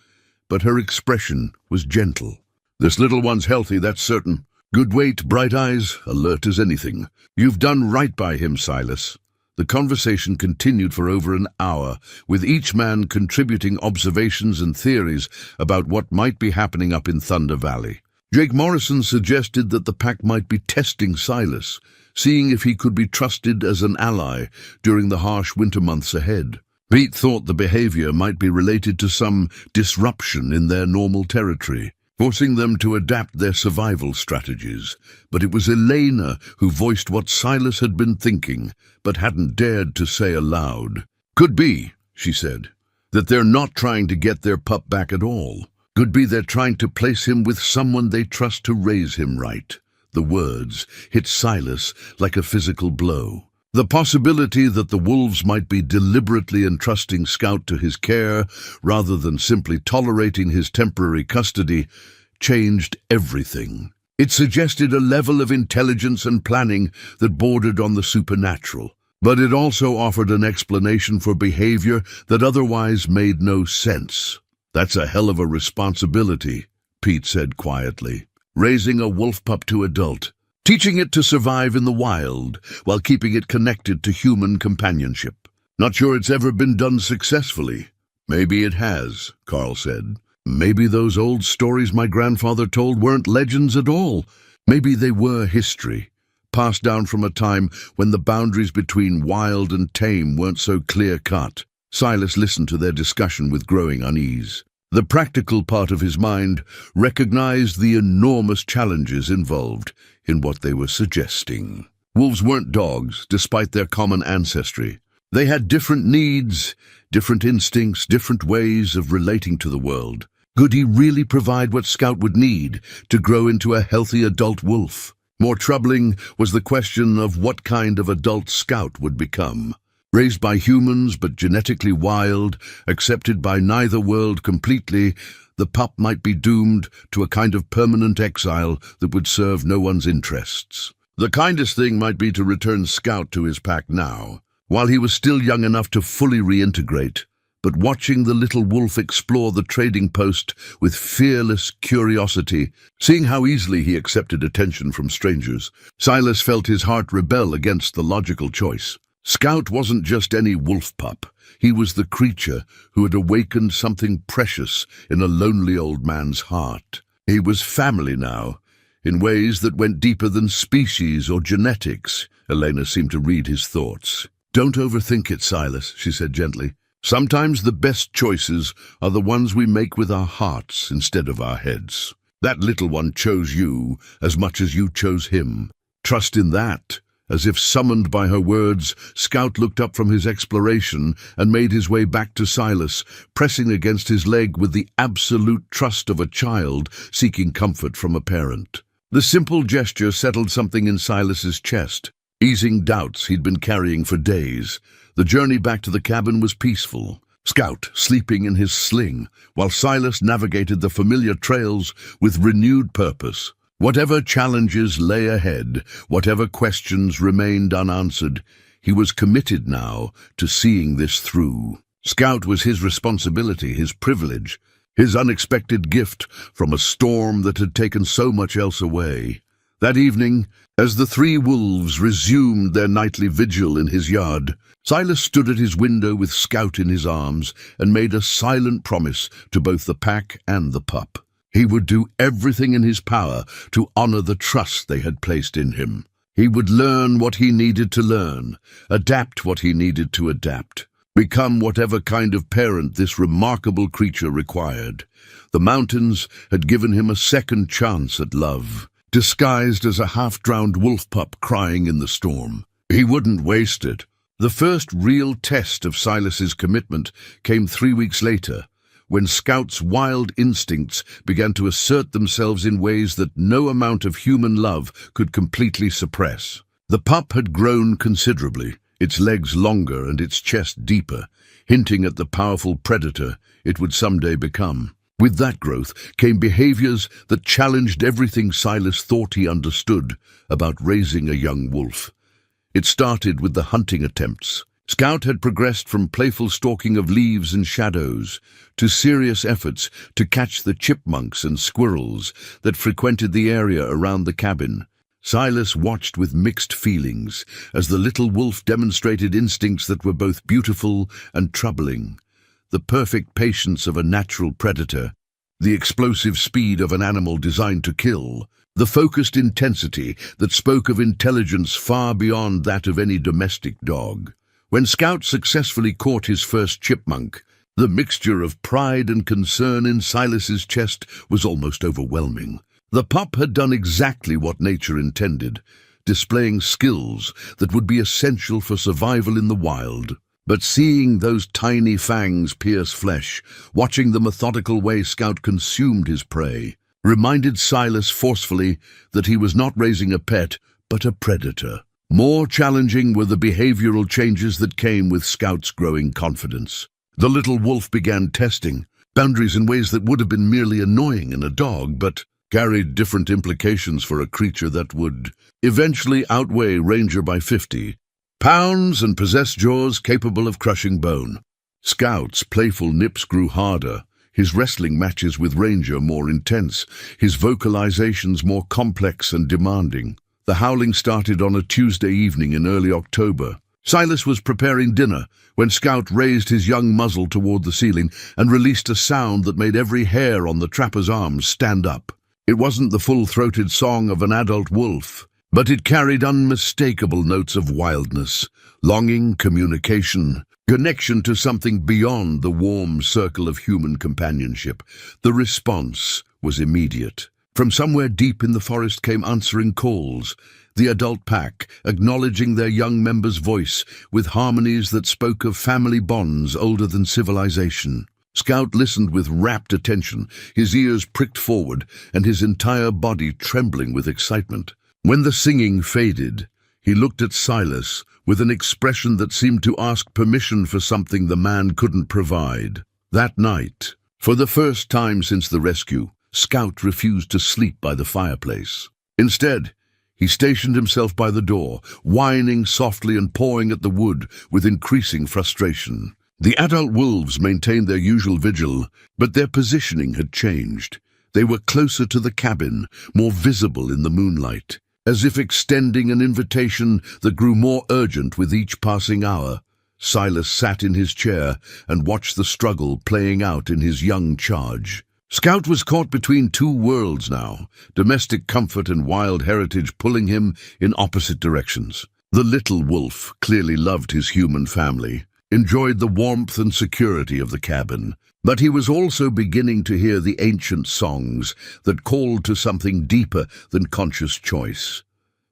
but her expression was gentle. "This little one's healthy, that's certain. Good weight, bright eyes, alert as anything. You've done right by him, Silas. The conversation continued for over an hour, with each man contributing observations and theories about what might be happening up in Thunder Valley. Jake Morrison suggested that the pack might be testing Silas, seeing if he could be trusted as an ally during the harsh winter months ahead. Pete thought the behavior might be related to some disruption in their normal territory, forcing them to adapt their survival strategies. But it was Elena who voiced what Silas had been thinking, but hadn't dared to say aloud. "Could be," she said, "that they're not trying to get their pup back at all. Could be they're trying to place him with someone they trust to raise him right." The words hit Silas like a physical blow. The possibility that the wolves might be deliberately entrusting Scout to his care rather than simply tolerating his temporary custody changed everything. It suggested a level of intelligence and planning that bordered on the supernatural, but it also offered an explanation for behavior that otherwise made no sense. "That's a hell of a responsibility," Pete said quietly. "Raising a wolf pup to adult, teaching it to survive in the wild while keeping it connected to human companionship. Not sure it's ever been done successfully." "Maybe it has," Carl said. "Maybe those old stories my grandfather told weren't legends at all. Maybe they were history, passed down from a time when the boundaries between wild and tame weren't so clear-cut." Silas listened to their discussion with growing unease. The practical part of his mind recognized the enormous challenges involved in what they were suggesting. Wolves weren't dogs, despite their common ancestry. They had different needs, different instincts, different ways of relating to the world. Could he really provide what Scout would need to grow into a healthy adult wolf? More troubling was the question of what kind of adult Scout would become. Raised by humans but genetically wild, accepted by neither world completely, the pup might be doomed to a kind of permanent exile that would serve no one's interests. The kindest thing might be to return Scout to his pack now, while he was still young enough to fully reintegrate. But watching the little wolf explore the trading post with fearless curiosity, seeing how easily he accepted attention from strangers, Silas felt his heart rebel against the logical choice. Scout wasn't just any wolf pup. He was the creature who had awakened something precious in a lonely old man's heart. He was family now, in ways that went deeper than species or genetics. Elena seemed to read his thoughts. "Don't overthink it, Silas," she said gently. "Sometimes the best choices are the ones we make with our hearts instead of our heads. That little one chose you as much as you chose him. Trust in that." As if summoned by her words, Scout looked up from his exploration and made his way back to Silas, pressing against his leg with the absolute trust of a child seeking comfort from a parent. The simple gesture settled something in Silas's chest, easing doubts he'd been carrying for days. The journey back to the cabin was peaceful. Scout sleeping in his sling, while Silas navigated the familiar trails with renewed purpose. Whatever challenges lay ahead, whatever questions remained unanswered, he was committed now to seeing this through. Scout was his responsibility, his privilege, his unexpected gift from a storm that had taken so much else away. That evening, as the three wolves resumed their nightly vigil in his yard, Silas stood at his window with Scout in his arms and made a silent promise to both the pack and the pup. He would do everything in his power to honor the trust they had placed in him. He would learn what he needed to learn, adapt what he needed to adapt, become whatever kind of parent this remarkable creature required. The mountains had given him a second chance at love, disguised as a half-drowned wolf pup crying in the storm. He wouldn't waste it. The first real test of Silas's commitment came 3 weeks later, when Scout's wild instincts began to assert themselves in ways that no amount of human love could completely suppress. The pup had grown considerably, its legs longer and its chest deeper, hinting at the powerful predator it would someday become. With that growth came behaviors that challenged everything Silas thought he understood about raising a young wolf. It started with the hunting attempts. Scout had progressed from playful stalking of leaves and shadows to serious efforts to catch the chipmunks and squirrels that frequented the area around the cabin. Silas watched with mixed feelings as the little wolf demonstrated instincts that were both beautiful and troubling. The perfect patience of a natural predator, the explosive speed of an animal designed to kill, the focused intensity that spoke of intelligence far beyond that of any domestic dog. When Scout successfully caught his first chipmunk, the mixture of pride and concern in Silas's chest was almost overwhelming. The pup had done exactly what nature intended, displaying skills that would be essential for survival in the wild. But seeing those tiny fangs pierce flesh, watching the methodical way Scout consumed his prey, reminded Silas forcefully that he was not raising a pet, but a predator. More challenging were the behavioral changes that came with Scout's growing confidence. The little wolf began testing boundaries in ways that would have been merely annoying in a dog, but carried different implications for a creature that would eventually outweigh Ranger by 50 pounds and possess jaws capable of crushing bone. Scout's playful nips grew harder, his wrestling matches with Ranger more intense, his vocalizations more complex and demanding. The howling started on a Tuesday evening in early October. Silas was preparing dinner when Scout raised his young muzzle toward the ceiling and released a sound that made every hair on the trapper's arms stand up. It wasn't the full-throated song of an adult wolf, but it carried unmistakable notes of wildness, longing, communication, connection to something beyond the warm circle of human companionship. The response was immediate. From somewhere deep in the forest came answering calls, the adult pack acknowledging their young member's voice with harmonies that spoke of family bonds older than civilization. Scout listened with rapt attention, his ears pricked forward and his entire body trembling with excitement. When the singing faded, he looked at Silas with an expression that seemed to ask permission for something the man couldn't provide. That night, for the first time since the rescue, Scout refused to sleep by the fireplace. Instead, he stationed himself by the door, whining softly and pawing at the wood with increasing frustration. The adult wolves maintained their usual vigil, but their positioning had changed. They were closer to the cabin, more visible in the moonlight, as if extending an invitation that grew more urgent with each passing hour. Silas sat in his chair and watched the struggle playing out in his young charge. Scout was caught between two worlds now, domestic comfort and wild heritage pulling him in opposite directions. The little wolf clearly loved his human family, enjoyed the warmth and security of the cabin, but he was also beginning to hear the ancient songs that called to something deeper than conscious choice.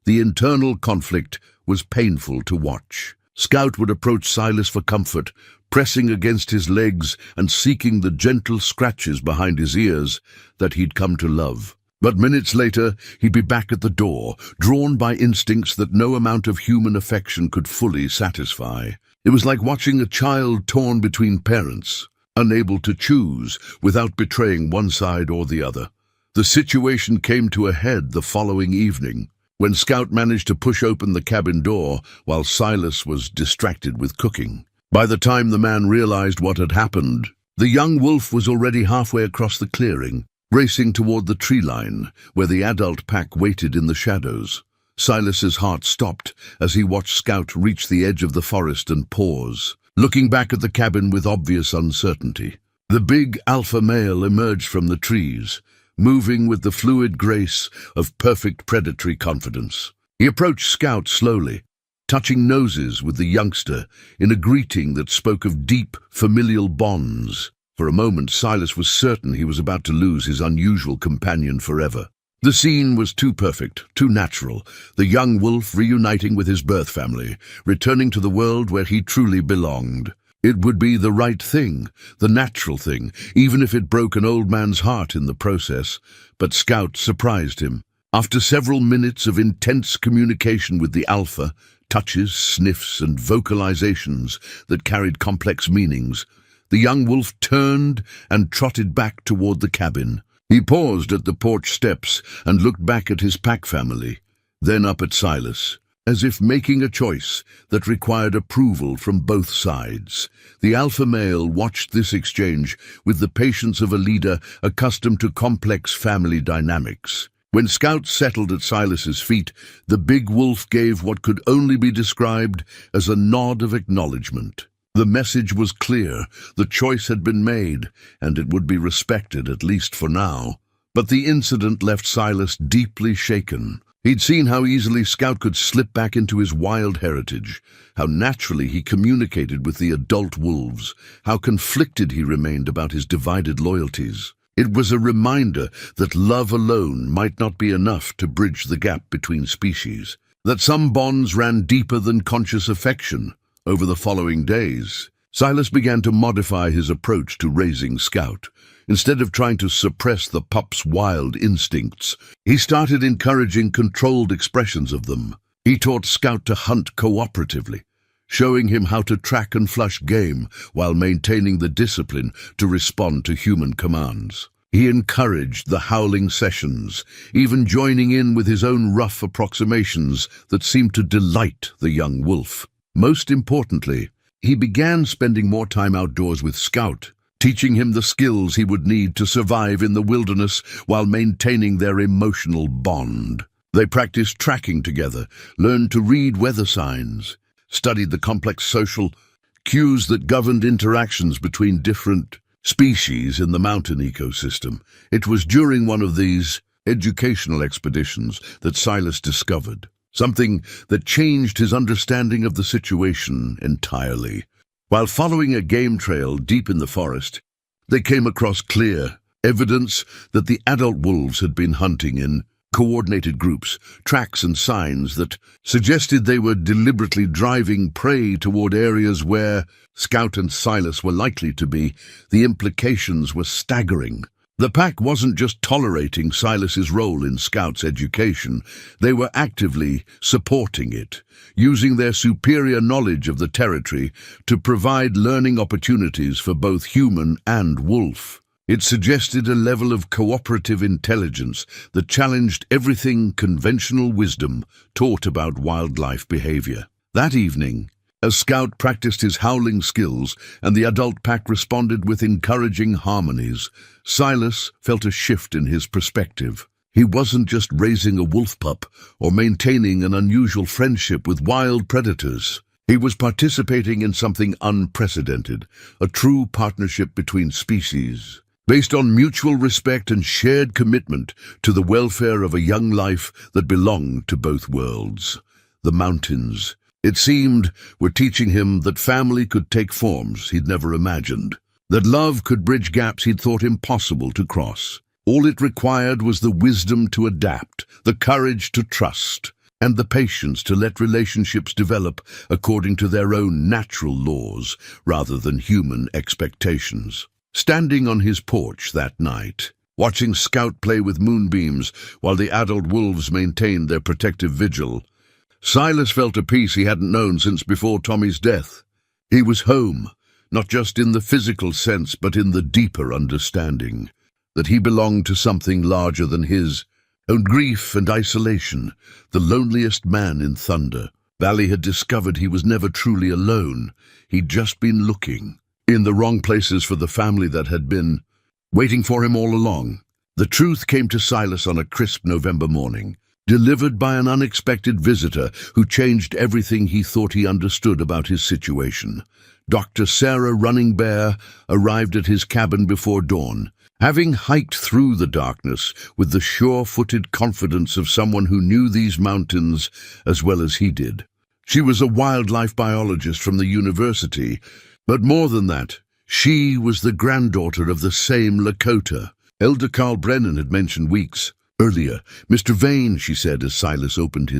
The internal conflict was painful to watch. Scout would approach Silas for comfort, pressing against his legs and seeking the gentle scratches behind his ears that he'd come to love. But minutes later, he'd be back at the door, drawn by instincts that no amount of human affection could fully satisfy. It was like watching a child torn between parents, unable to choose without betraying one side or the other. The situation came to a head the following evening, when Scout managed to push open the cabin door while Silas was distracted with cooking. By the time the man realized what had happened, the young wolf was already halfway across the clearing, racing toward the tree line where the adult pack waited in the shadows. Silas's heart stopped as he watched Scout reach the edge of the forest and pause, looking back at the cabin with obvious uncertainty. The big alpha male emerged from the trees, moving with the fluid grace of perfect predatory confidence. He approached Scout slowly, touching noses with the youngster in a greeting that spoke of deep, familial bonds. For a moment, Silas was certain he was about to lose his unusual companion forever. The scene was too perfect, too natural, the young wolf reuniting with his birth family, returning to the world where he truly belonged. It would be the right thing, the natural thing, even if it broke an old man's heart in the process. But Scout surprised him. After several minutes of intense communication with the alpha, touches, sniffs, and vocalizations that carried complex meanings, the young wolf turned and trotted back toward the cabin. He paused at the porch steps and looked back at his pack family, then up at Silas, as if making a choice that required approval from both sides. The alpha male watched this exchange with the patience of a leader accustomed to complex family dynamics. When Scout settled at Silas's feet, the big wolf gave what could only be described as a nod of acknowledgement. The message was clear, the choice had been made, and it would be respected, at least for now. But the incident left Silas deeply shaken. He'd seen how easily Scout could slip back into his wild heritage, how naturally he communicated with the adult wolves, how conflicted he remained about his divided loyalties. It was a reminder that love alone might not be enough to bridge the gap between species, that some bonds ran deeper than conscious affection. Over the following days, Silas began to modify his approach to raising Scout. Instead of trying to suppress the pup's wild instincts, he started encouraging controlled expressions of them. He taught Scout to hunt cooperatively, showing him how to track and flush game while maintaining the discipline to respond to human commands. He encouraged the howling sessions, even joining in with his own rough approximations that seemed to delight the young wolf. Most importantly, he began spending more time outdoors with Scout, teaching him the skills he would need to survive in the wilderness while maintaining their emotional bond. They practiced tracking together, learned to read weather signs, studied the complex social cues that governed interactions between different species in the mountain ecosystem. It was during one of these educational expeditions that Silas discovered something that changed his understanding of the situation entirely. While following a game trail deep in the forest, they came across clear evidence that the adult wolves had been hunting in coordinated groups, tracks and signs that suggested they were deliberately driving prey toward areas where Scout and Silas were likely to be. The implications were staggering. The pack wasn't just tolerating Silas's role in Scout's education, they were actively supporting it, using their superior knowledge of the territory to provide learning opportunities for both human and wolf. It suggested a level of cooperative intelligence that challenged everything conventional wisdom taught about wildlife behavior. That evening, as Scout practiced his howling skills and the adult pack responded with encouraging harmonies, Silas felt a shift in his perspective. He wasn't just raising a wolf pup or maintaining an unusual friendship with wild predators. He was participating in something unprecedented, a true partnership between species, based on mutual respect and shared commitment to the welfare of a young life that belonged to both worlds. The mountains, it seemed, were teaching him that family could take forms he'd never imagined, that love could bridge gaps he'd thought impossible to cross. All it required was the wisdom to adapt, the courage to trust, and the patience to let relationships develop according to their own natural laws rather than human expectations. Standing on his porch that night, watching Scout play with moonbeams while the adult wolves maintained their protective vigil, Silas felt a peace he hadn't known since before Tommy's death. He was home, not just in the physical sense, but in the deeper understanding that he belonged to something larger than his own grief and isolation. The loneliest man in Thunder Valley had discovered he was never truly alone. He'd just been looking in the wrong places for the family that had been waiting for him all along. The truth came to Silas on a crisp November morning, delivered by an unexpected visitor who changed everything he thought he understood about his situation. Dr. Sarah Running Bear arrived at his cabin before dawn, having hiked through the darkness with the sure-footed confidence of someone who knew these mountains as well as he did. She was a wildlife biologist from the university, but more than that, she was the granddaughter of the same Lakota. Elder Carl Brennan had mentioned weeks earlier. "Mr. Vane," she said as Silas opened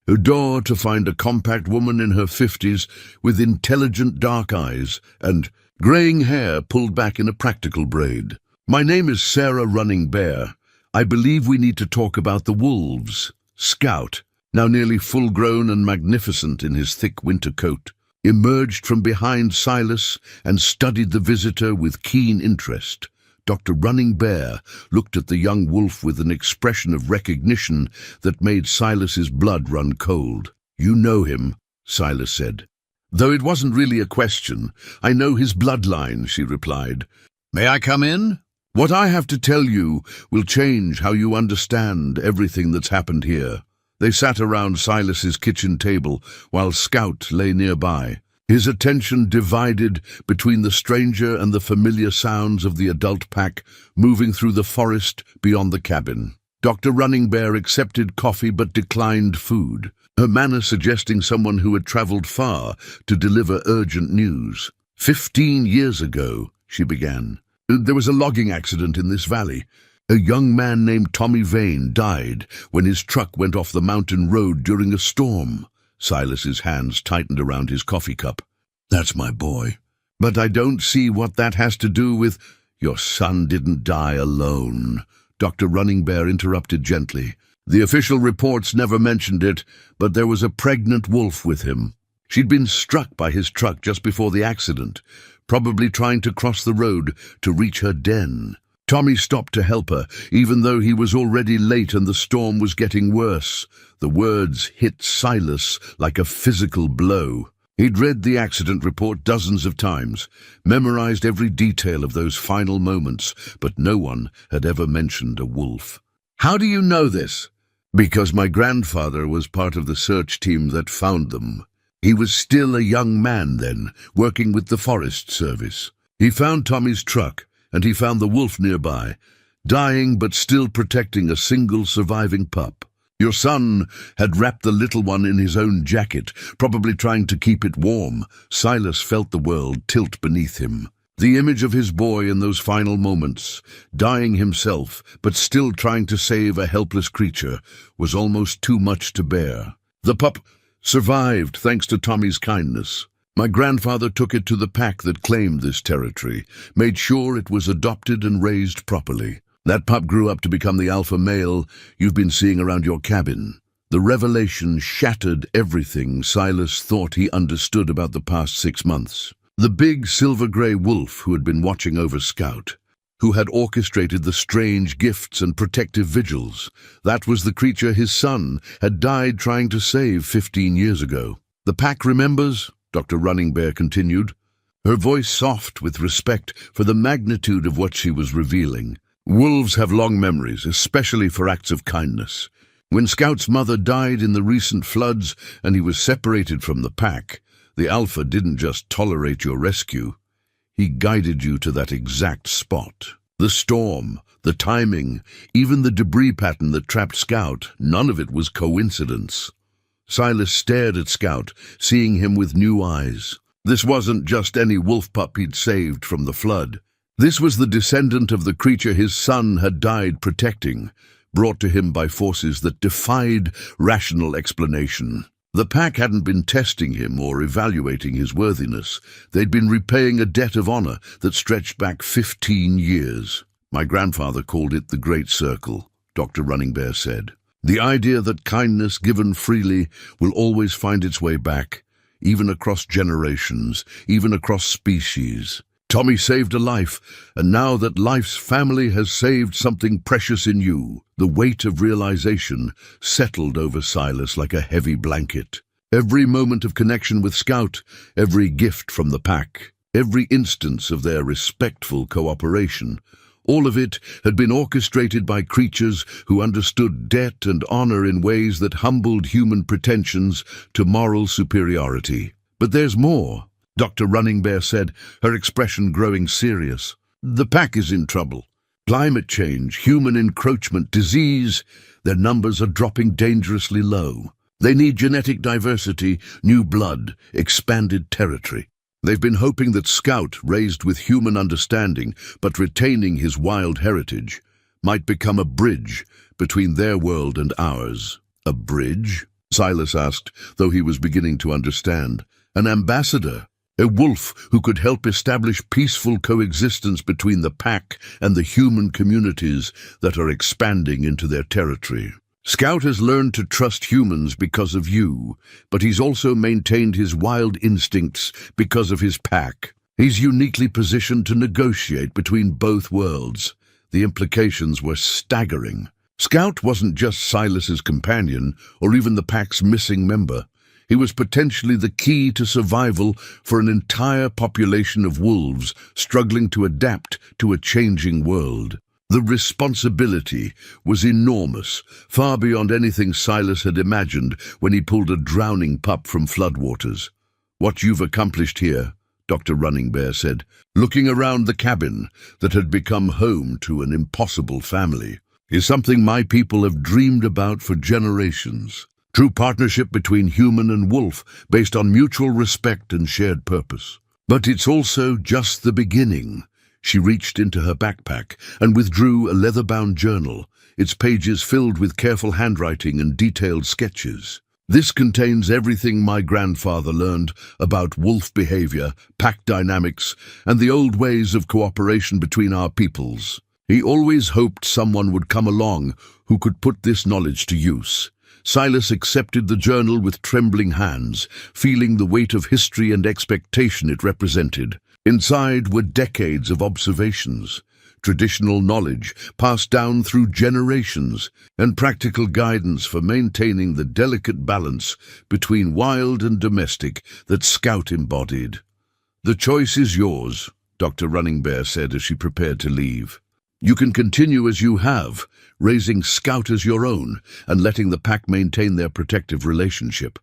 her door to find a compact woman in her 50s with intelligent dark eyes and graying hair pulled back in a practical braid. "My name is Sarah Running Bear. I believe we need to talk about the wolves." Scout, now nearly full-grown and magnificent in his thick winter coat, emerged from behind Silas and studied the visitor with keen interest. Dr. Running Bear looked at the young wolf with an expression of recognition that made Silas's blood run cold. "You know him," Silas said. "Though it wasn't really a question. I know his bloodline," she replied. "May I come in?" What I have to tell you will change how you understand everything that's happened here." They sat around Silas's kitchen table while Scout lay nearby, his attention divided between the stranger and the familiar sounds of the adult pack moving through the forest beyond the cabin. Dr. Running Bear accepted coffee but declined food, her manner suggesting someone who had traveled far to deliver urgent news. 15 years ago, she began, there was a logging accident in this valley. A young man named Tommy Vane died when his truck went off the mountain road during a storm. Silas's hands tightened around his coffee cup. "That's my boy. But I don't see what that has to do with—" "Your son didn't die alone," Dr. Running Bear interrupted gently. "The official reports never mentioned it, but there was a pregnant wolf with him. She'd been struck by his truck just before the accident, probably trying to cross the road to reach her den. Tommy stopped to help her, even though he was already late and the storm was getting worse." The words hit Silas like a physical blow. He'd read the accident report dozens of times, memorized every detail of those final moments, but no one had ever mentioned a wolf. "How do you know this?" "Because my grandfather was part of the search team that found them. He was still a young man then, working with the Forest Service. He found Tommy's truck, and he found the wolf nearby, dying but still protecting a single surviving pup. Your son had wrapped the little one in his own jacket, probably trying to keep it warm." Silas felt the world tilt beneath him. The image of his boy in those final moments, dying himself but still trying to save a helpless creature, was almost too much to bear. "The pup survived thanks to Tommy's kindness. My grandfather took it to the pack that claimed this territory, made sure it was adopted and raised properly. That pup grew up to become the alpha male you've been seeing around your cabin." The revelation shattered everything Silas thought he understood about the past 6 months. The big silver-grey wolf who had been watching over Scout, who had orchestrated the strange gifts and protective vigils, that was the creature his son had died trying to save 15 years ago. "The pack remembers," Dr. Running Bear continued, her voice soft with respect for the magnitude of what she was revealing. "Wolves have long memories, especially for acts of kindness. When Scout's mother died in the recent floods and he was separated from the pack, the Alpha didn't just tolerate your rescue. He guided you to that exact spot. The storm, the timing, even the debris pattern that trapped Scout, none of it was coincidence." Silas stared at Scout, seeing him with new eyes. This wasn't just any wolf pup he'd saved from the flood. This was the descendant of the creature his son had died protecting, brought to him by forces that defied rational explanation. The pack hadn't been testing him or evaluating his worthiness. They'd been repaying a debt of honor that stretched back 15 years. "My grandfather called it the Great Circle," Dr. Running Bear said. "The idea that kindness given freely will always find its way back, even across generations, even across species. Tommy saved a life, and now that life's family has saved something precious in you." The weight of realization settled over Silas like a heavy blanket. Every moment of connection with Scout, every gift from the pack, every instance of their respectful cooperation, all of it had been orchestrated by creatures who understood debt and honor in ways that humbled human pretensions to moral superiority. "But there's more," Dr. Running Bear said, her expression growing serious. "The pack is in trouble. Climate change, human encroachment, disease, their numbers are dropping dangerously low. They need genetic diversity, new blood, expanded territory. They've been hoping that Scout, raised with human understanding but retaining his wild heritage, might become a bridge between their world and ours." "A bridge?" Silas asked, though he was beginning to understand. "An ambassador. A wolf who could help establish peaceful coexistence between the pack and the human communities that are expanding into their territory. Scout has learned to trust humans because of you, but he's also maintained his wild instincts because of his pack. He's uniquely positioned to negotiate between both worlds." The implications were staggering. Scout wasn't just Silas's companion or even the pack's missing member. He was potentially the key to survival for an entire population of wolves struggling to adapt to a changing world. The responsibility was enormous, far beyond anything Silas had imagined when he pulled a drowning pup from floodwaters. "What you've accomplished here," Dr. Running Bear said, looking around the cabin that had become home to an impossible family, "is something my people have dreamed about for generations. True partnership between human and wolf based on mutual respect and shared purpose. But it's also just the beginning." She reached into her backpack and withdrew a leather-bound journal, its pages filled with careful handwriting and detailed sketches. "This contains everything my grandfather learned about wolf behavior, pack dynamics, and the old ways of cooperation between our peoples. He always hoped someone would come along who could put this knowledge to use." Silas accepted the journal with trembling hands, feeling the weight of history and expectation it represented. Inside were decades of observations, traditional knowledge passed down through generations, and practical guidance for maintaining the delicate balance between wild and domestic that Scout embodied. "The choice is yours," Dr. Running Bear said as she prepared to leave. "You can continue as you have, raising Scout as your own and letting the pack maintain their protective relationship.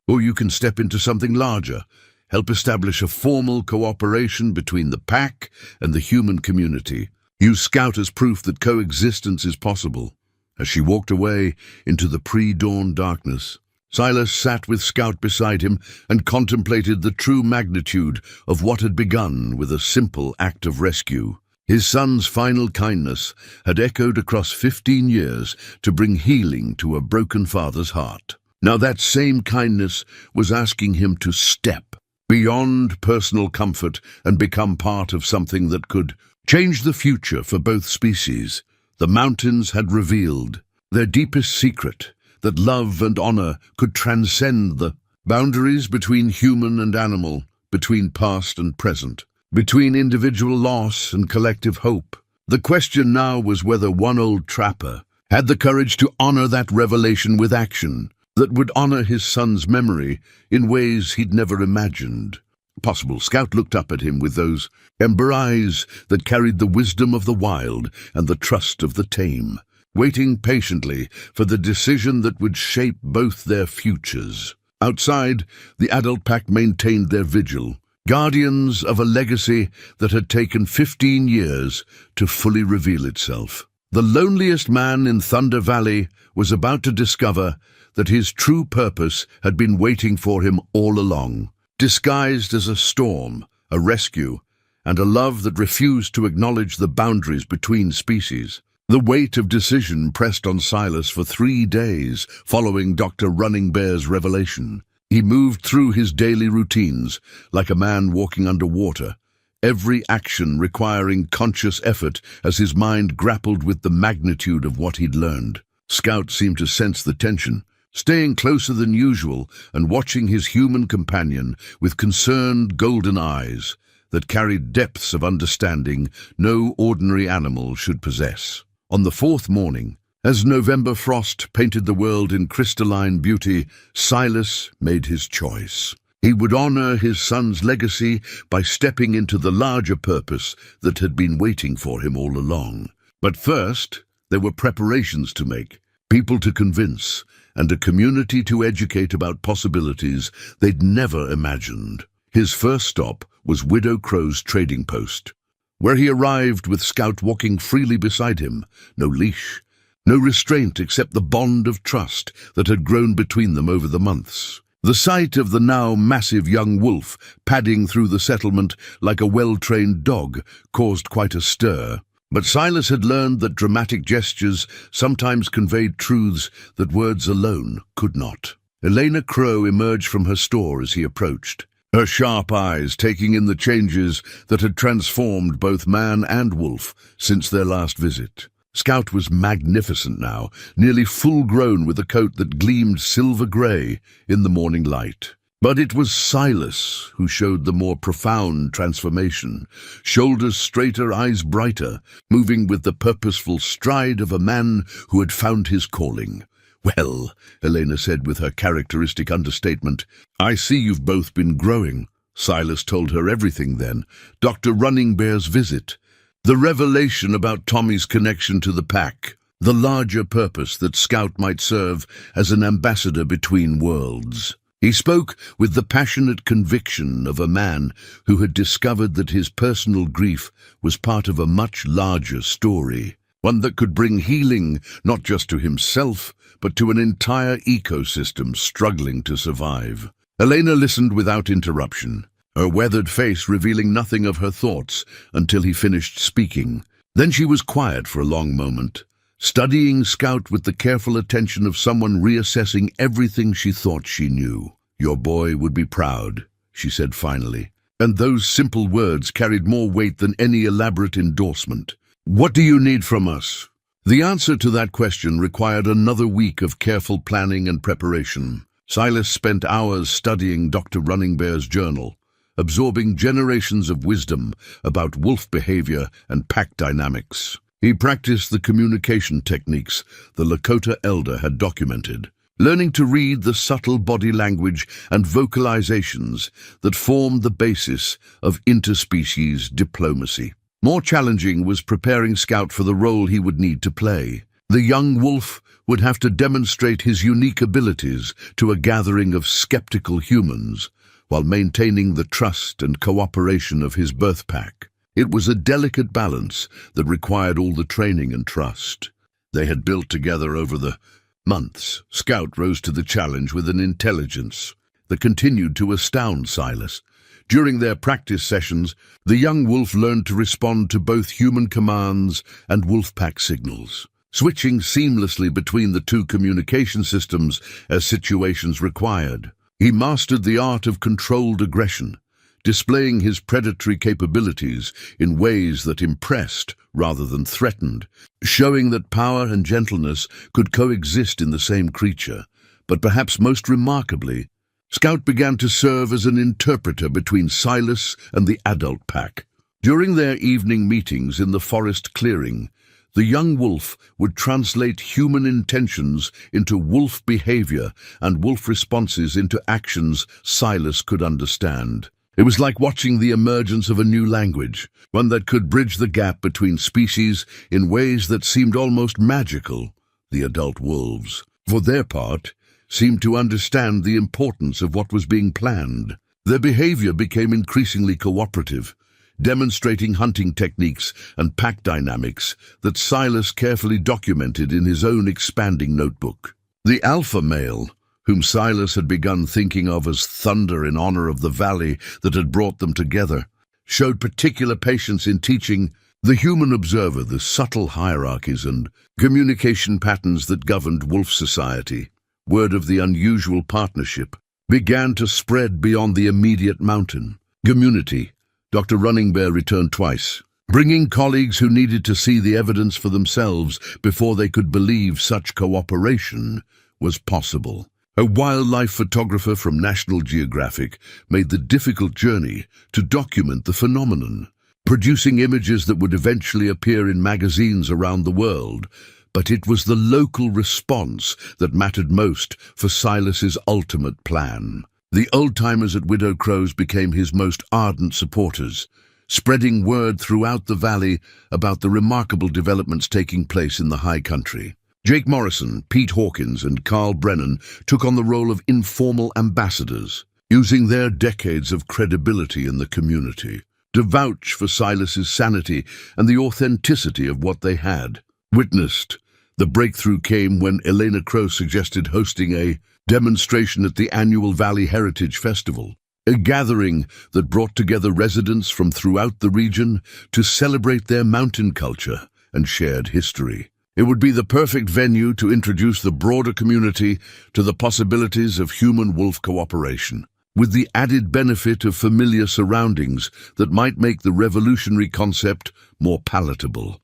Or you can step into something larger, help establish a formal cooperation between the pack and the human community. Use Scout as proof that coexistence is possible." As she walked away into the pre-dawn darkness, Silas sat with Scout beside him and contemplated the true magnitude of what had begun with a simple act of rescue. His son's final kindness had echoed across 15 years to bring healing to a broken father's heart. Now that same kindness was asking him to step beyond personal comfort and become part of something that could change the future for both species. The mountains had revealed their deepest secret, that love and honor could transcend the boundaries between human and animal, between past and present, between individual loss and collective hope. The question now was whether one old trapper had the courage to honor that revelation with action that would honor his son's memory in ways he'd never imagined possible. Scout looked up at him with those ember eyes that carried the wisdom of the wild and the trust of the tame, waiting patiently for the decision that would shape both their futures. Outside, the adult pack maintained their vigil, guardians of a legacy that had taken 15 years to fully reveal itself. The loneliest man in Thunder Valley was about to discover that his true purpose had been waiting for him all along, disguised as a storm, a rescue, and a love that refused to acknowledge the boundaries between species. The weight of decision pressed on Silas for 3 days following Dr. Running Bear's revelation. He moved through his daily routines like a man walking underwater, every action requiring conscious effort as his mind grappled with the magnitude of what he'd learned. Scout seemed to sense the tension, staying closer than usual and watching his human companion with concerned golden eyes that carried depths of understanding no ordinary animal should possess. On the 4th morning, as November frost painted the world in crystalline beauty, Silas made his choice. He would honor his son's legacy by stepping into the larger purpose that had been waiting for him all along. But first, there were preparations to make, people to convince, and a community to educate about possibilities they'd never imagined. His first stop was Widow Crow's trading post, where he arrived with Scout walking freely beside him, no leash, no restraint except the bond of trust that had grown between them over the months. The sight of the now massive young wolf padding through the settlement like a well-trained dog caused quite a stir. But Silas had learned that dramatic gestures sometimes conveyed truths that words alone could not. Elena Crow emerged from her store as he approached, her sharp eyes taking in the changes that had transformed both man and wolf since their last visit. Scout was magnificent now, nearly full-grown with a coat that gleamed silver-grey in the morning light. But it was Silas who showed the more profound transformation, shoulders straighter, eyes brighter, moving with the purposeful stride of a man who had found his calling. "Well," Elena said with her characteristic understatement, "I see you've both been growing." Silas told her everything then. Dr. Running Bear's visit, the revelation about Tommy's connection to the pack, the larger purpose that Scout might serve as an ambassador between worlds. He spoke with the passionate conviction of a man who had discovered that his personal grief was part of a much larger story, one that could bring healing not just to himself, but to an entire ecosystem struggling to survive. Elena listened without interruption, her weathered face revealing nothing of her thoughts until he finished speaking. Then she was quiet for a long moment, studying Scout with the careful attention of someone reassessing everything she thought she knew. "Your boy would be proud," she said finally, and those simple words carried more weight than any elaborate endorsement. "What do you need from us?" The answer to that question required another week of careful planning and preparation. Silas spent hours studying Dr. Running Bear's journal, absorbing generations of wisdom about wolf behavior and pack dynamics. He practiced the communication techniques the Lakota elder had documented, learning to read the subtle body language and vocalizations that formed the basis of interspecies diplomacy. More challenging was preparing Scout for the role he would need to play. The young wolf would have to demonstrate his unique abilities to a gathering of skeptical humans while maintaining the trust and cooperation of his birth pack. It was a delicate balance that required all the training and trust they had built together over the months. Scout rose to the challenge with an intelligence that continued to astound Silas. During their practice sessions, the young wolf learned to respond to both human commands and wolf pack signals, switching seamlessly between the two communication systems as situations required. He mastered the art of controlled aggression, displaying his predatory capabilities in ways that impressed rather than threatened, showing that power and gentleness could coexist in the same creature. But perhaps most remarkably, Scout began to serve as an interpreter between Silas and the adult pack. During their evening meetings in the forest clearing, the young wolf would translate human intentions into wolf behavior and wolf responses into actions Silas could understand. It was like watching the emergence of a new language, one that could bridge the gap between species in ways that seemed almost magical. The adult wolves, for their part, seemed to understand the importance of what was being planned. Their behavior became increasingly cooperative, demonstrating hunting techniques and pack dynamics that Silas carefully documented in his own expanding notebook. The alpha male, whom Silas had begun thinking of as thunder in honor of the valley that had brought them together, showed particular patience in teaching the human observer the subtle hierarchies and communication patterns that governed wolf society. Word of the unusual partnership began to spread beyond the immediate mountain community. Dr. Running Bear returned twice, bringing colleagues who needed to see the evidence for themselves before they could believe such cooperation was possible. A wildlife photographer from National Geographic made the difficult journey to document the phenomenon, producing images that would eventually appear in magazines around the world. But it was the local response that mattered most for Silas's ultimate plan. The old-timers at Widow Crow's became his most ardent supporters, spreading word throughout the valley about the remarkable developments taking place in the high country. Jake Morrison, Pete Hawkins, and Carl Brennan took on the role of informal ambassadors, using their decades of credibility in the community to vouch for Silas's sanity and the authenticity of what they had witnessed. The breakthrough came when Elena Crow suggested hosting a demonstration at the annual Valley Heritage Festival, a gathering that brought together residents from throughout the region to celebrate their mountain culture and shared history. It would be the perfect venue to introduce the broader community to the possibilities of human-wolf cooperation, with the added benefit of familiar surroundings that might make the revolutionary concept more palatable.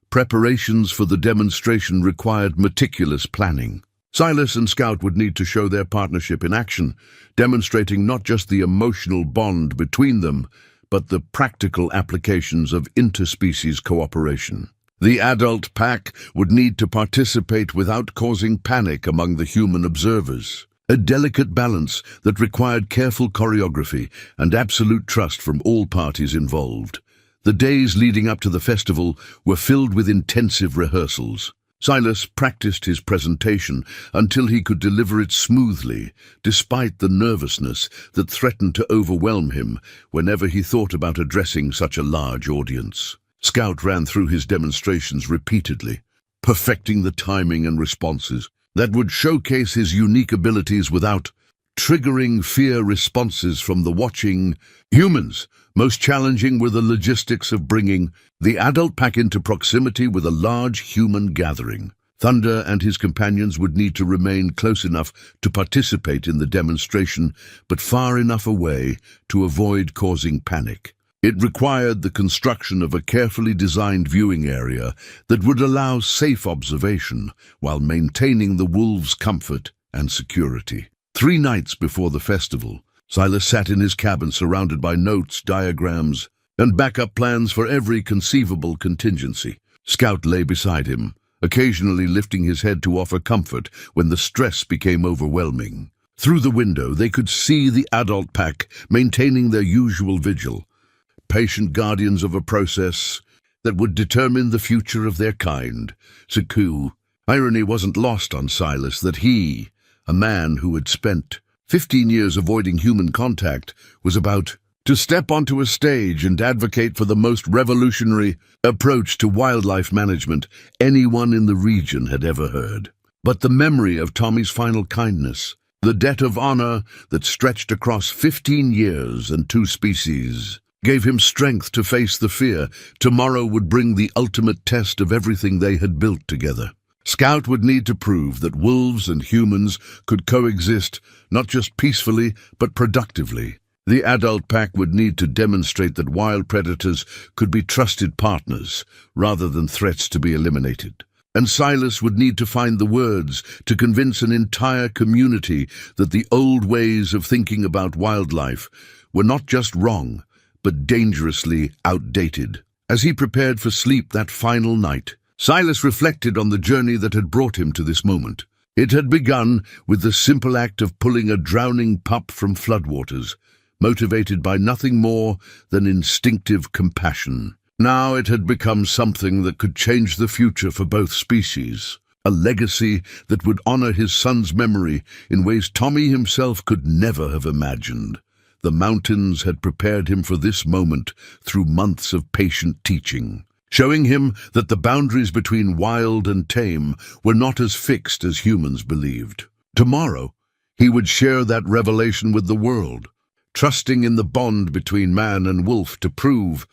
Preparations for the demonstration required meticulous planning. Silas and Scout would need to show their partnership in action, demonstrating not just the emotional bond between them, but the practical applications of interspecies cooperation. The adult pack would need to participate without causing panic among the human observers. A delicate balance that required careful choreography and absolute trust from all parties involved. The days leading up to the festival were filled with intensive rehearsals. Silas practiced his presentation until he could deliver it smoothly, despite the nervousness that threatened to overwhelm him whenever he thought about addressing such a large audience. Scout ran through his demonstrations repeatedly, perfecting the timing and responses that would showcase his unique abilities without triggering fear responses from the watching humans. Most challenging were the logistics of bringing the adult pack into proximity with a large human gathering. Thunder and his companions would need to remain close enough to participate in the demonstration, but far enough away to avoid causing panic. It required the construction of a carefully designed viewing area that would allow safe observation while maintaining the wolves' comfort and security. 3 nights before the festival, Silas sat in his cabin surrounded by notes, diagrams, and backup plans for every conceivable contingency. Scout lay beside him, occasionally lifting his head to offer comfort when the stress became overwhelming. Through the window, they could see the adult pack maintaining their usual vigil, patient guardians of a process that would determine the future of their kind. Saku. Irony wasn't lost on Silas that he, a man who had spent 15 years avoiding human contact, was about to step onto a stage and advocate for the most revolutionary approach to wildlife management anyone in the region had ever heard. But the memory of Tommy's final kindness, the debt of honor that stretched across 15 years and 2 species, gave him strength to face the fear tomorrow would bring the ultimate test of everything they had built together. Scout would need to prove that wolves and humans could coexist not just peacefully but productively. The adult pack would need to demonstrate that wild predators could be trusted partners rather than threats to be eliminated. And Silas would need to find the words to convince an entire community that the old ways of thinking about wildlife were not just wrong, but dangerously outdated. As he prepared for sleep that final night, Silas reflected on the journey that had brought him to this moment. It had begun with the simple act of pulling a drowning pup from floodwaters, motivated by nothing more than instinctive compassion. Now it had become something that could change the future for both species, a legacy that would honor his son's memory in ways Tommy himself could never have imagined. The mountains had prepared him for this moment through months of patient teaching, showing him that the boundaries between wild and tame were not as fixed as humans believed. Tomorrow, he would share that revelation with the world, trusting in the bond between man and wolf to prove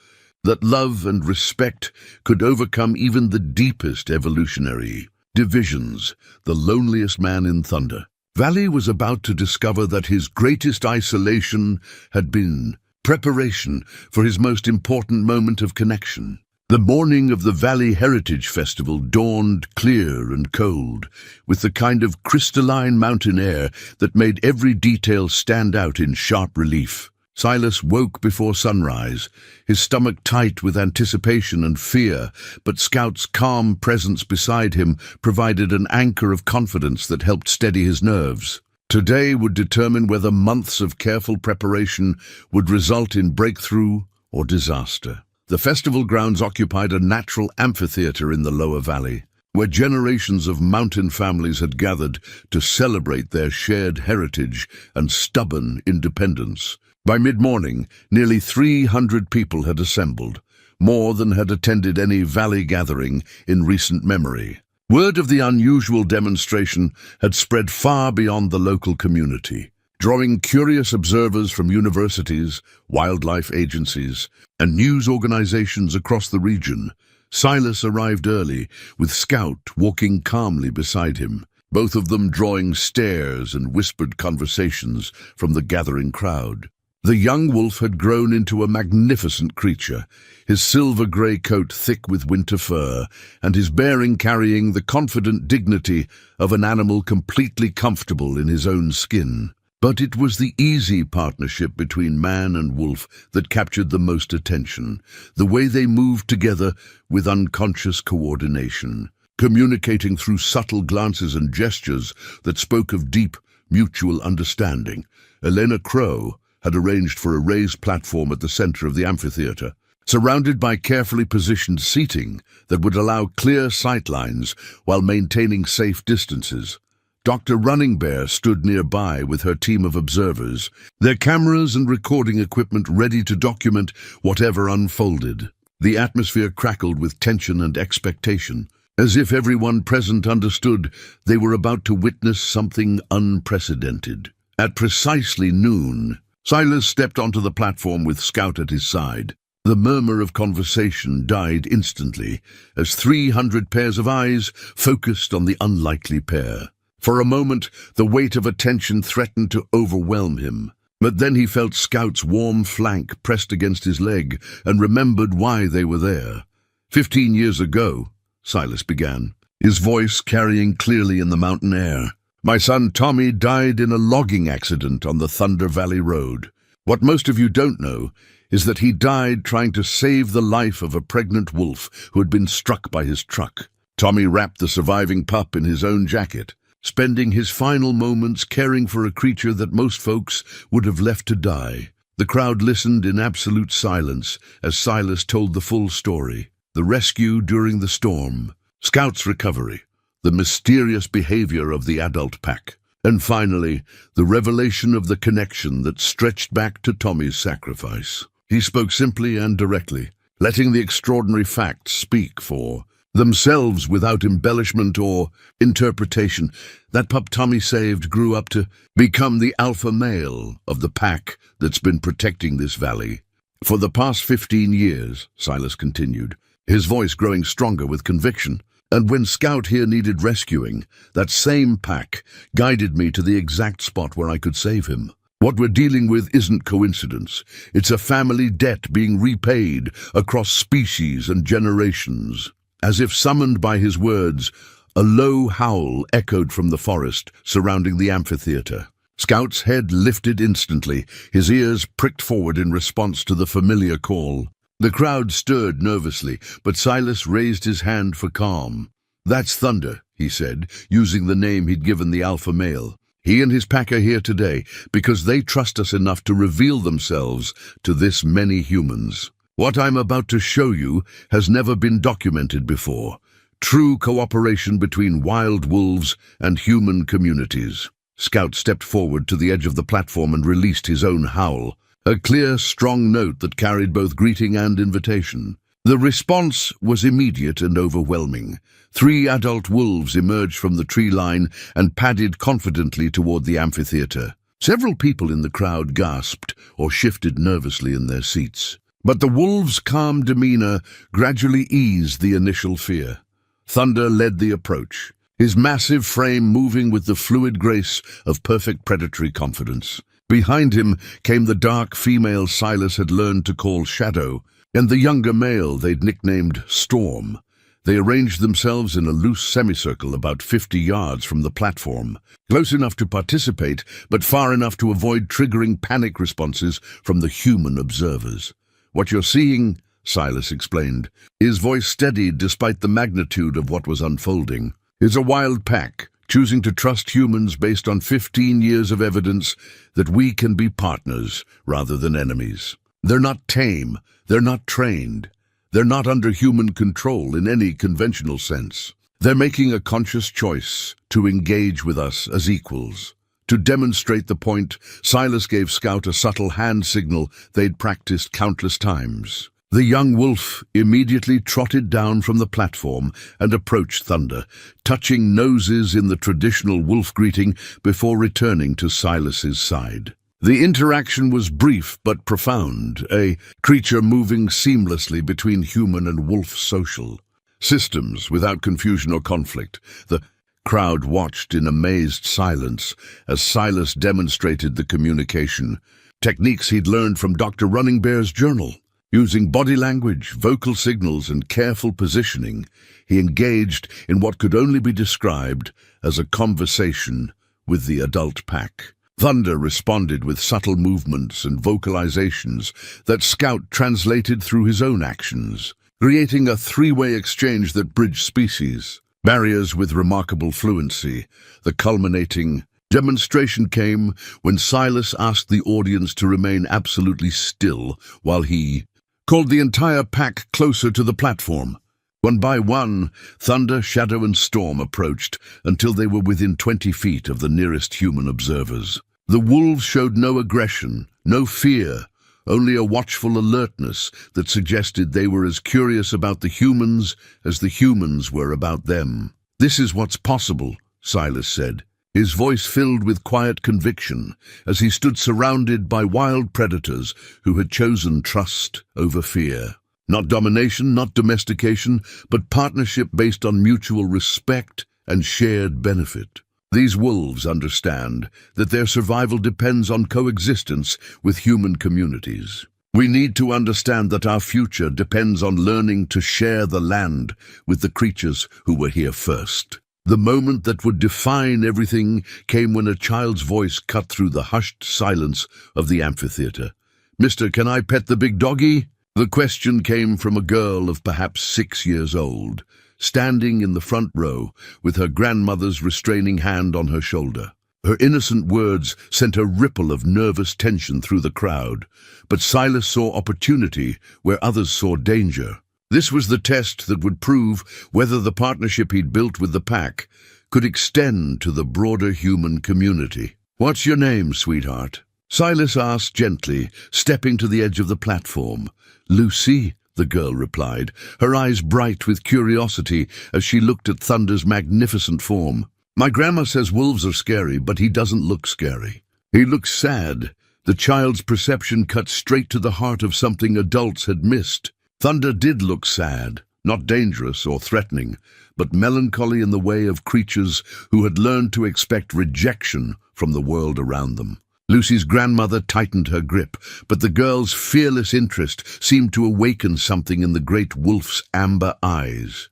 that love and respect could overcome even the deepest evolutionary divisions. The loneliest man in Thunder Valley was about to discover that his greatest isolation had been preparation for his most important moment of connection. The morning of the Valley Heritage Festival dawned clear and cold, with the kind of crystalline mountain air that made every detail stand out in sharp relief. Silas woke before sunrise, his stomach tight with anticipation and fear, but Scout's calm presence beside him provided an anchor of confidence that helped steady his nerves. Today would determine whether months of careful preparation would result in breakthrough or disaster. The festival grounds occupied a natural amphitheater in the lower valley, where generations of mountain families had gathered to celebrate their shared heritage and stubborn independence. By mid-morning, nearly 300 people had assembled, more than had attended any valley gathering in recent memory. Word of the unusual demonstration had spread far beyond the local community, drawing curious observers from universities, wildlife agencies, and news organizations across the region. Silas arrived early, with Scout walking calmly beside him, both of them drawing stares and whispered conversations from the gathering crowd. The young wolf had grown into a magnificent creature, his silver-grey coat thick with winter fur, and his bearing carrying the confident dignity of an animal completely comfortable in his own skin. But it was the easy partnership between man and wolf that captured the most attention, the way they moved together with unconscious coordination, communicating through subtle glances and gestures that spoke of deep, mutual understanding. Elena Crow had arranged for a raised platform at the center of the amphitheater, surrounded by carefully positioned seating that would allow clear sightlines while maintaining safe distances. Dr. Running Bear stood nearby with her team of observers, their cameras and recording equipment ready to document whatever unfolded. The atmosphere crackled with tension and expectation, as if everyone present understood they were about to witness something unprecedented. At precisely noon, Silas stepped onto the platform with Scout at his side. The murmur of conversation died instantly as 300 pairs of eyes focused on the unlikely pair. For a moment, the weight of attention threatened to overwhelm him. But then he felt Scout's warm flank pressed against his leg and remembered why they were there. 15 years ago, Silas began, his voice carrying clearly in the mountain air. My son Tommy died in a logging accident on the Thunder Valley Road. What most of you don't know is that he died trying to save the life of a pregnant wolf who had been struck by his truck. Tommy wrapped the surviving pup in his own jacket, spending his final moments caring for a creature that most folks would have left to die. The crowd listened in absolute silence as Silas told the full story: the rescue during the storm, Scout's recovery, the mysterious behavior of the adult pack, and finally, the revelation of the connection that stretched back to Tommy's sacrifice. He spoke simply and directly, letting the extraordinary facts speak for themselves without embellishment or interpretation. That pup Tommy saved grew up to become the alpha male of the pack that's been protecting this valley. For the past 15 years, Silas continued, his voice growing stronger with conviction, and when Scout here needed rescuing, that same pack guided me to the exact spot where I could save him. What we're dealing with isn't coincidence. It's a family debt being repaid across species and generations. As if summoned by his words, a low howl echoed from the forest surrounding the amphitheater. Scout's head lifted instantly, his ears pricked forward in response to the familiar call. The crowd stirred nervously, but Silas raised his hand for calm. That's Thunder, he said, using the name he'd given the alpha male. He and his pack are here today because they trust us enough to reveal themselves to this many humans. What I'm about to show you has never been documented before. True cooperation between wild wolves and human communities. Scout stepped forward to the edge of the platform and released his own howl, a clear, strong note that carried both greeting and invitation. The response was immediate and overwhelming. 3 adult wolves emerged from the tree line and padded confidently toward the amphitheater. Several people in the crowd gasped or shifted nervously in their seats. But the wolves' calm demeanor gradually eased the initial fear. Thunder led the approach, his massive frame moving with the fluid grace of perfect predatory confidence. Behind him came the dark female Silas had learned to call Shadow, and the younger male they'd nicknamed Storm. They arranged themselves in a loose semicircle about 50 yards from the platform, close enough to participate, but far enough to avoid triggering panic responses from the human observers. What you're seeing, Silas explained, his voice steadied despite the magnitude of what was unfolding, is a wild pack, choosing to trust humans based on 15 years of evidence that we can be partners rather than enemies. They're not tame, they're not trained, they're not under human control in any conventional sense. They're making a conscious choice to engage with us as equals. To demonstrate the point, Silas gave Scout a subtle hand signal they'd practiced countless times. The young wolf immediately trotted down from the platform and approached Thunder, touching noses in the traditional wolf greeting before returning to Silas's side. The interaction was brief but profound, a creature moving seamlessly between human and wolf social systems without confusion or conflict. The crowd watched in amazed silence as Silas demonstrated the communication techniques he'd learned from Dr. Running Bear's journal. Using body language, vocal signals, and careful positioning, he engaged in what could only be described as a conversation with the adult pack. Thunder responded with subtle movements and vocalizations that Scout translated through his own actions, creating a three-way exchange that bridged species barriers with remarkable fluency. The culminating demonstration came when Silas asked the audience to remain absolutely still while he called the entire pack closer to the platform. One by one, Thunder, Shadow, and Storm approached until they were within 20 feet of the nearest human observers. The wolves showed no aggression, no fear, only a watchful alertness that suggested they were as curious about the humans as the humans were about them. "This is what's possible," Silas said, his voice filled with quiet conviction as he stood surrounded by wild predators who had chosen trust over fear. Not domination, not domestication, but partnership based on mutual respect and shared benefit. These wolves understand that their survival depends on coexistence with human communities. We need to understand that our future depends on learning to share the land with the creatures who were here first. The moment that would define everything came when a child's voice cut through the hushed silence of the amphitheater. "Mister, can I pet the big doggy?" The question came from a girl of perhaps 6 years old, standing in the front row with her grandmother's restraining hand on her shoulder. Her innocent words sent a ripple of nervous tension through the crowd, but Silas saw opportunity where others saw danger. This was the test that would prove whether the partnership he'd built with the pack could extend to the broader human community. "What's your name, sweetheart?" Silas asked gently, stepping to the edge of the platform. "Lucy," the girl replied, her eyes bright with curiosity as she looked at Thunder's magnificent form. "My grandma says wolves are scary, but he doesn't look scary. He looks sad." The child's perception cut straight to the heart of something adults had missed. Thunder did look sad, not dangerous or threatening, but melancholy in the way of creatures who had learned to expect rejection from the world around them. Lucy's grandmother tightened her grip, but the girl's fearless interest seemed to awaken something in the great wolf's amber eyes.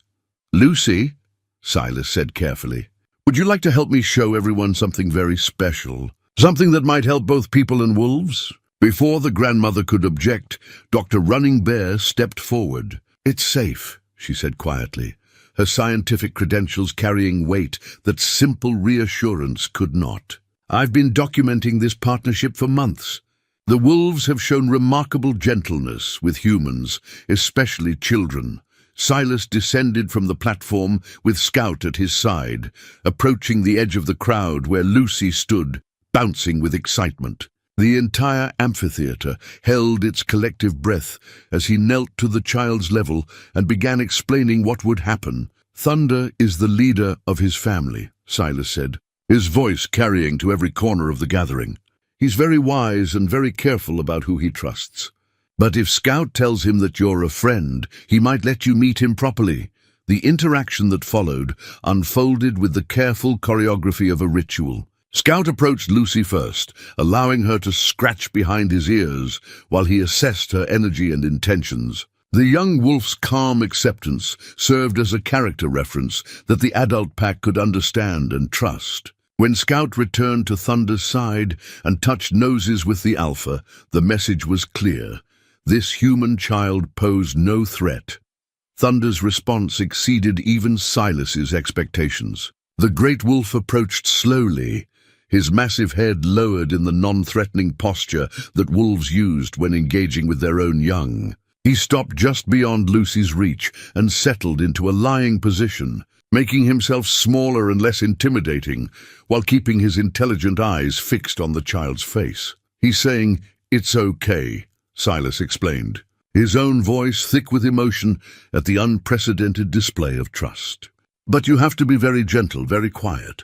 "Lucy," Silas said carefully, "would you like to help me show everyone something very special? Something that might help both people and wolves?" Before the grandmother could object, Dr. Running Bear stepped forward. "It's safe," she said quietly, her scientific credentials carrying weight that simple reassurance could not. "I've been documenting this partnership for months. The wolves have shown remarkable gentleness with humans, especially children." Silas descended from the platform with Scout at his side, approaching the edge of the crowd where Lucy stood, bouncing with excitement. The entire amphitheater held its collective breath as he knelt to the child's level and began explaining what would happen. "Thunder is the leader of his family," Silas said, his voice carrying to every corner of the gathering. "He's very wise and very careful about who he trusts. But if Scout tells him that you're a friend, he might let you meet him properly." The interaction that followed unfolded with the careful choreography of a ritual. Scout approached Lucy first, allowing her to scratch behind his ears while he assessed her energy and intentions. The young wolf's calm acceptance served as a character reference that the adult pack could understand and trust. When Scout returned to Thunder's side and touched noses with the alpha, the message was clear. This human child posed no threat. Thunder's response exceeded even Silas's expectations. The great wolf approached slowly, his massive head lowered in the non-threatening posture that wolves used when engaging with their own young. He stopped just beyond Lucy's reach and settled into a lying position, making himself smaller and less intimidating, while keeping his intelligent eyes fixed on the child's face. "He's saying, 'It's okay,'" Silas explained, his own voice thick with emotion at the unprecedented display of trust. "But you have to be very gentle, very quiet.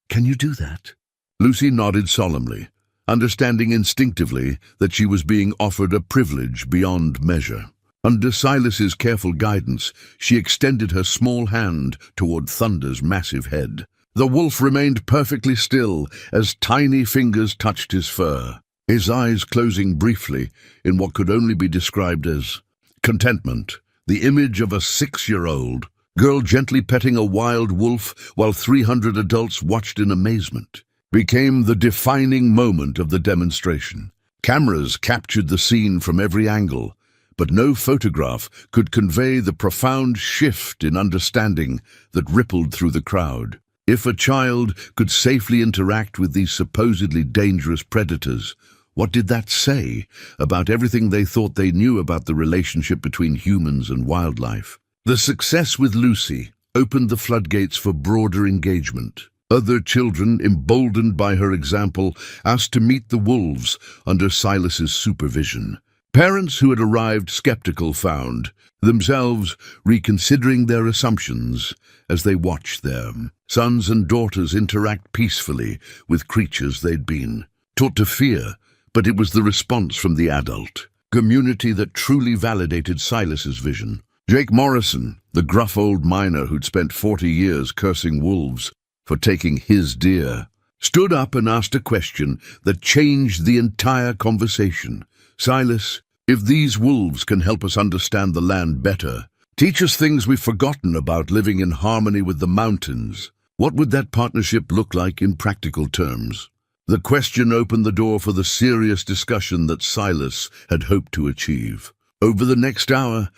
Can you do that?" Lucy nodded solemnly, understanding instinctively that she was being offered a privilege beyond measure. Under Silas's careful guidance, she extended her small hand toward Thunder's massive head. The wolf remained perfectly still as tiny fingers touched his fur, his eyes closing briefly in what could only be described as contentment, the image of a 6-year-old girl gently petting a wild wolf while 300 adults watched in amazement. became the defining moment of the demonstration. Cameras captured the scene from every angle, but no photograph could convey the profound shift in understanding that rippled through the crowd. If a child could safely interact with these supposedly dangerous predators, what did that say about everything they thought they knew about the relationship between humans and wildlife? The success with Lucy opened the floodgates for broader engagement. Other children, emboldened by her example, asked to meet the wolves under Silas's supervision. Parents who had arrived skeptical found themselves reconsidering their assumptions as they watched their sons and daughters interact peacefully with creatures they'd been taught to fear, but it was the response from the adult community that truly validated Silas's vision. Jake Morrison, the gruff old miner who'd spent 40 years cursing wolves for taking his deer, stood up and asked a question that changed the entire conversation. Silas, if these wolves can help us understand the land better, teach us things we've forgotten about living in harmony with the mountains, what would that partnership look like in practical terms? The question opened the door for the serious discussion that Silas had hoped to achieve. Over the next hour,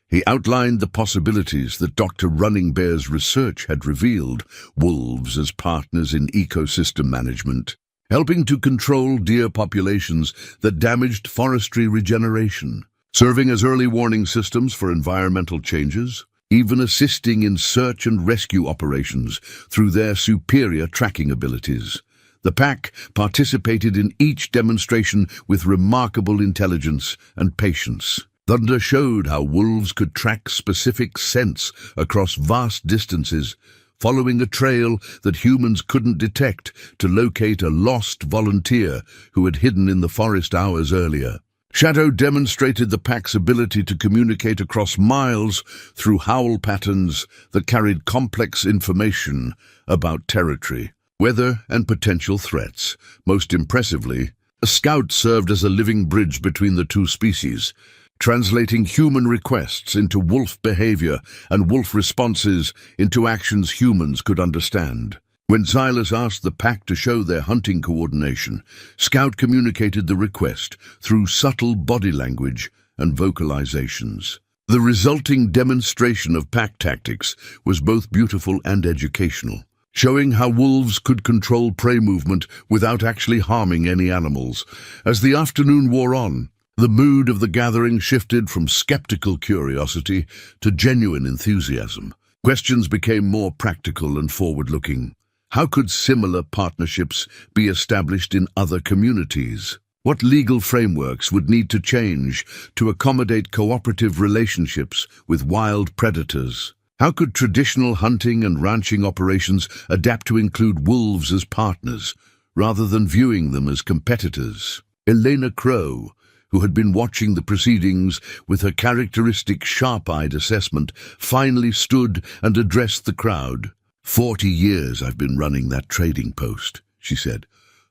he outlined the possibilities that Dr. Running Bear's research had revealed: wolves as partners in ecosystem management, helping to control deer populations that damaged forestry regeneration, serving as early warning systems for environmental changes, even assisting in search and rescue operations through their superior tracking abilities. The pack participated in each demonstration with remarkable intelligence and patience. Thunder showed how wolves could track specific scents across vast distances, following a trail that humans couldn't detect to locate a lost volunteer who had hidden in the forest hours earlier. Shadow demonstrated the pack's ability to communicate across miles through howl patterns that carried complex information about territory, weather, and potential threats. Most impressively, a scout served as a living bridge between the two species, translating human requests into wolf behavior and wolf responses into actions humans could understand. When Silas asked the pack to show their hunting coordination, Scout communicated the request through subtle body language and vocalizations. The resulting demonstration of pack tactics was both beautiful and educational, showing how wolves could control prey movement without actually harming any animals. As the afternoon wore on, the mood of the gathering shifted from skeptical curiosity to genuine enthusiasm. Questions became more practical and forward-looking. How could similar partnerships be established in other communities? What legal frameworks would need to change to accommodate cooperative relationships with wild predators? How could traditional hunting and ranching operations adapt to include wolves as partners, rather than viewing them as competitors? Elena Crow, who had been watching the proceedings with her characteristic sharp-eyed assessment, finally stood and addressed the crowd. 40 years I've been running that trading post, she said,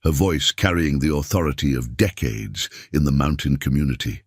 her voice carrying the authority of decades in the mountain community.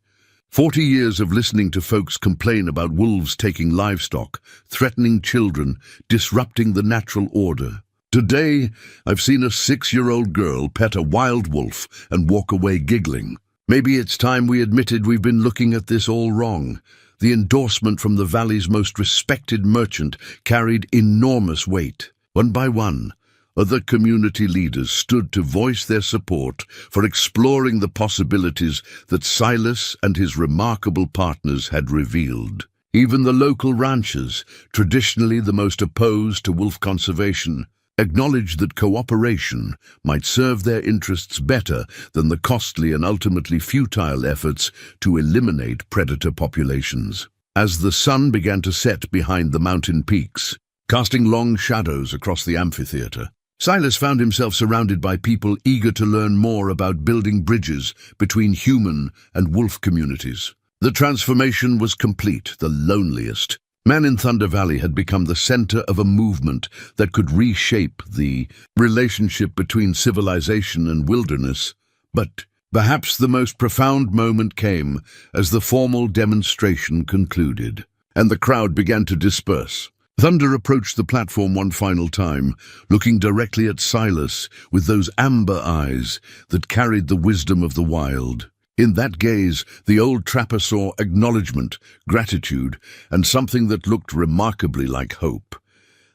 40 years of listening to folks complain about wolves taking livestock, threatening children, disrupting the natural order. Today, I've seen a 6-year-old girl pet a wild wolf and walk away giggling. Maybe it's time we admitted we've been looking at this all wrong. The endorsement from the valley's most respected merchant carried enormous weight. One by one, other community leaders stood to voice their support for exploring the possibilities that Silas and his remarkable partners had revealed. Even the local ranchers, traditionally the most opposed to wolf conservation, acknowledged that cooperation might serve their interests better than the costly and ultimately futile efforts to eliminate predator populations. As the sun began to set behind the mountain peaks, casting long shadows across the amphitheater, Silas found himself surrounded by people eager to learn more about building bridges between human and wolf communities. The transformation was complete, the loneliest. Man in Thunder Valley had become the center of a movement that could reshape the relationship between civilization and wilderness. But perhaps the most profound moment came as the formal demonstration concluded, and the crowd began to disperse. Thunder approached the platform one final time, looking directly at Silas with those amber eyes that carried the wisdom of the wild. In that gaze, the old trapper saw acknowledgement, gratitude, and something that looked remarkably like hope.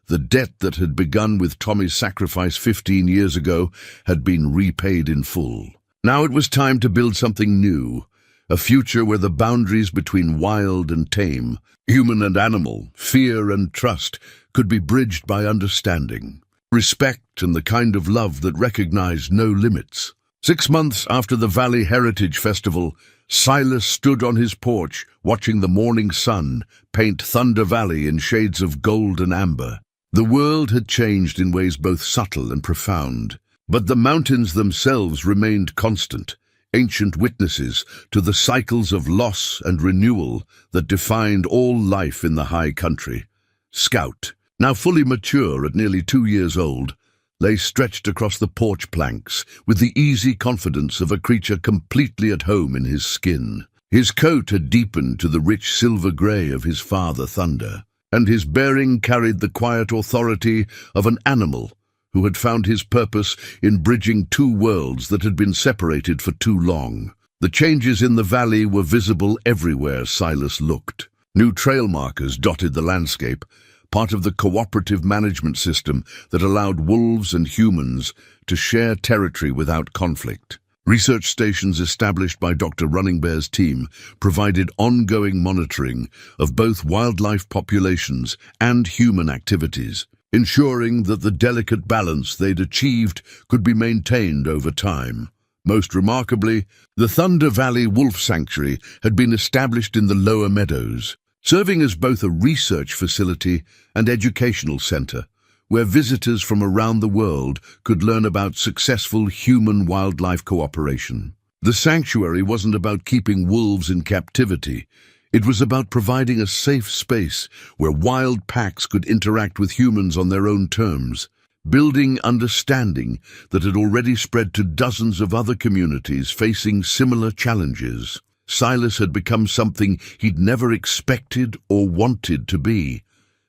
The debt that had begun with Tommy's sacrifice 15 years ago had been repaid in full. Now it was time to build something new, a future where the boundaries between wild and tame, human and animal, fear and trust could be bridged by understanding, respect, and the kind of love that recognized no limits. 6 months after the Valley Heritage Festival, Silas stood on his porch watching the morning sun paint Thunder Valley in shades of gold and amber. The world had changed in ways both subtle and profound, but the mountains themselves remained constant, ancient witnesses to the cycles of loss and renewal that defined all life in the high country. Scout, now fully mature at nearly 2 years old, lay stretched across the porch planks with the easy confidence of a creature completely at home in his skin. His coat had deepened to the rich silver grey of his father Thunder, and his bearing carried the quiet authority of an animal who had found his purpose in bridging two worlds that had been separated for too long. The changes in the valley were visible everywhere Silas looked. New trail markers dotted the landscape, part of the cooperative management system that allowed wolves and humans to share territory without conflict. Research stations established by Dr. Running Bear's team provided ongoing monitoring of both wildlife populations and human activities, ensuring that the delicate balance they'd achieved could be maintained over time. Most remarkably, the Thunder Valley Wolf Sanctuary had been established in the lower meadows, serving as both a research facility and educational center, where visitors from around the world could learn about successful human-wildlife cooperation. The sanctuary wasn't about keeping wolves in captivity. It was about providing a safe space where wild packs could interact with humans on their own terms, building understanding that had already spread to dozens of other communities facing similar challenges. Silas had become something he'd never expected or wanted to be,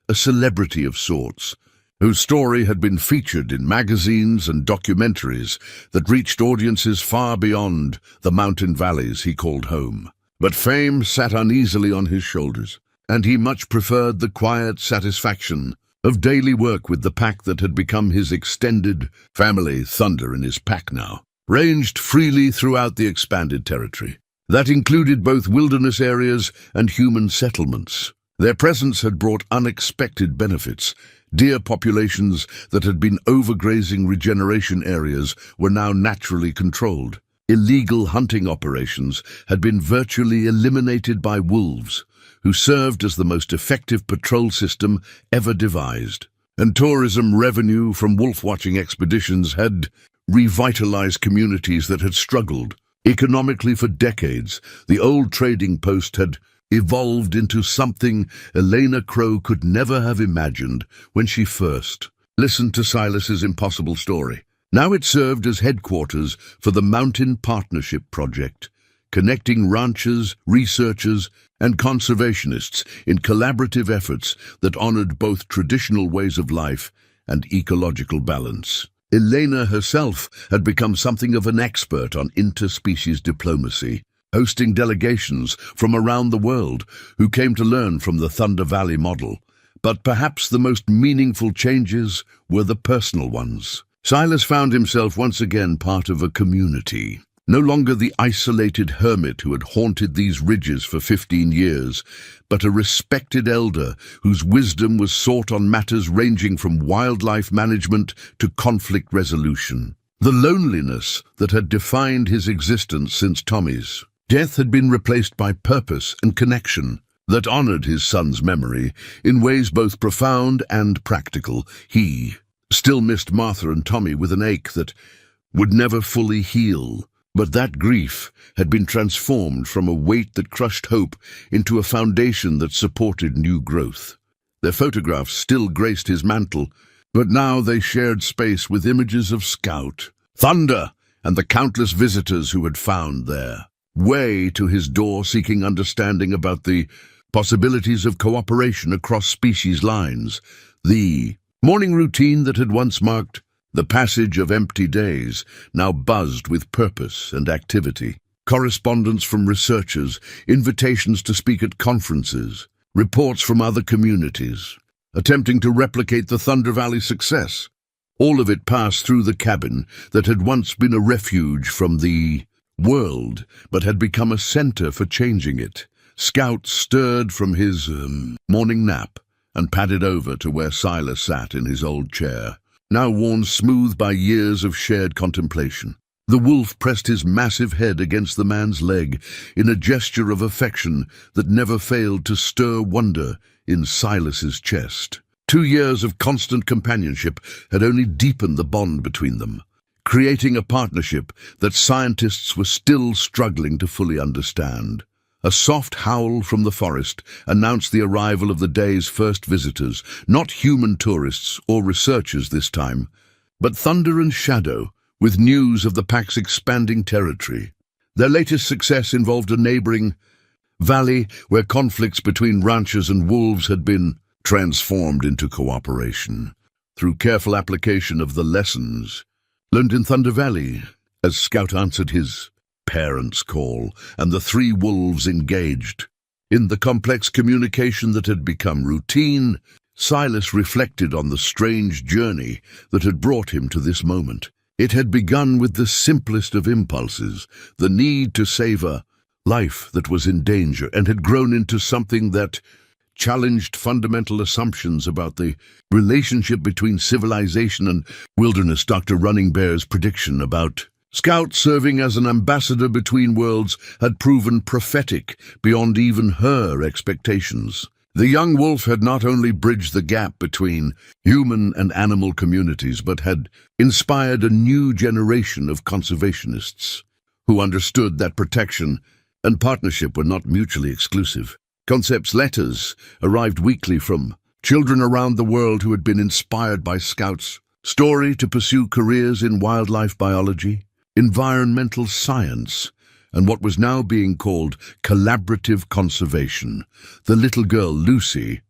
a celebrity of sorts, whose story had been featured in magazines and documentaries that reached audiences far beyond the mountain valleys he called home. But fame sat uneasily on his shoulders, and he much preferred the quiet satisfaction of daily work with the pack that had become his extended family. Thunder and his pack now ranged freely throughout the expanded territory. That included both wilderness areas and human settlements. Their presence had brought unexpected benefits. Deer populations that had been overgrazing regeneration areas were now naturally controlled. Illegal hunting operations had been virtually eliminated by wolves, who served as the most effective patrol system ever devised. And tourism revenue from wolf-watching expeditions had revitalized communities that had struggled economically for decades. The old trading post had evolved into something Elena Crow could never have imagined when she first listened to Silas's impossible story. Now it served as headquarters for the Mountain Partnership Project, connecting ranchers, researchers, and conservationists in collaborative efforts that honored both traditional ways of life and ecological balance. Elena herself had become something of an expert on interspecies diplomacy, hosting delegations from around the world who came to learn from the Thunder Valley model. But perhaps the most meaningful changes were the personal ones. Silas found himself once again part of a community, no longer the isolated hermit who had haunted these ridges for 15 years, but a respected elder whose wisdom was sought on matters ranging from wildlife management to conflict resolution. The loneliness that had defined his existence since Tommy's death had been replaced by purpose and connection that honored his son's memory in ways both profound and practical. He still missed Martha and Tommy with an ache that would never fully heal, but that grief had been transformed from a weight that crushed hope into a foundation that supported new growth. Their photographs still graced his mantle, but now they shared space with images of Scout, Thunder, and the countless visitors who had found their way to his door seeking understanding about the possibilities of cooperation across species lines. The morning routine that had once marked the passage of empty days now buzzed with purpose and activity. Correspondence from researchers, invitations to speak at conferences, reports from other communities, attempting to replicate the Thunder Valley success. All of it passed through the cabin that had once been a refuge from the world, but had become a center for changing it. Scout stirred from his morning nap and padded over to where Silas sat in his old chair, now worn smooth by years of shared contemplation. The wolf pressed his massive head against the man's leg in a gesture of affection that never failed to stir wonder in Silas's chest. 2 years of constant companionship had only deepened the bond between them, creating a partnership that scientists were still struggling to fully understand. A soft howl from the forest announced the arrival of the day's first visitors, not human tourists or researchers this time, but thunder and shadow, with news of the pack's expanding territory. Their latest success involved a neighboring valley where conflicts between ranchers and wolves had been transformed into cooperation through careful application of the lessons learned in Thunder Valley. As Scout answered his parents' call, and the 3 wolves engaged in the complex communication that had become routine, Silas reflected on the strange journey that had brought him to this moment. It had begun with the simplest of impulses, the need to save a life that was in danger, and had grown into something that challenged fundamental assumptions about the relationship between civilization and wilderness. Dr. Running Bear's prediction about Scout serving as an ambassador between worlds had proven prophetic beyond even her expectations. The young wolf had not only bridged the gap between human and animal communities, but had inspired a new generation of conservationists who understood that protection and partnership were not mutually exclusive. Concepts letters arrived weekly from children around the world who had been inspired by Scout's story to pursue careers in wildlife biology, environmental science, and what was now being called collaborative conservation. The little girl, Lucy,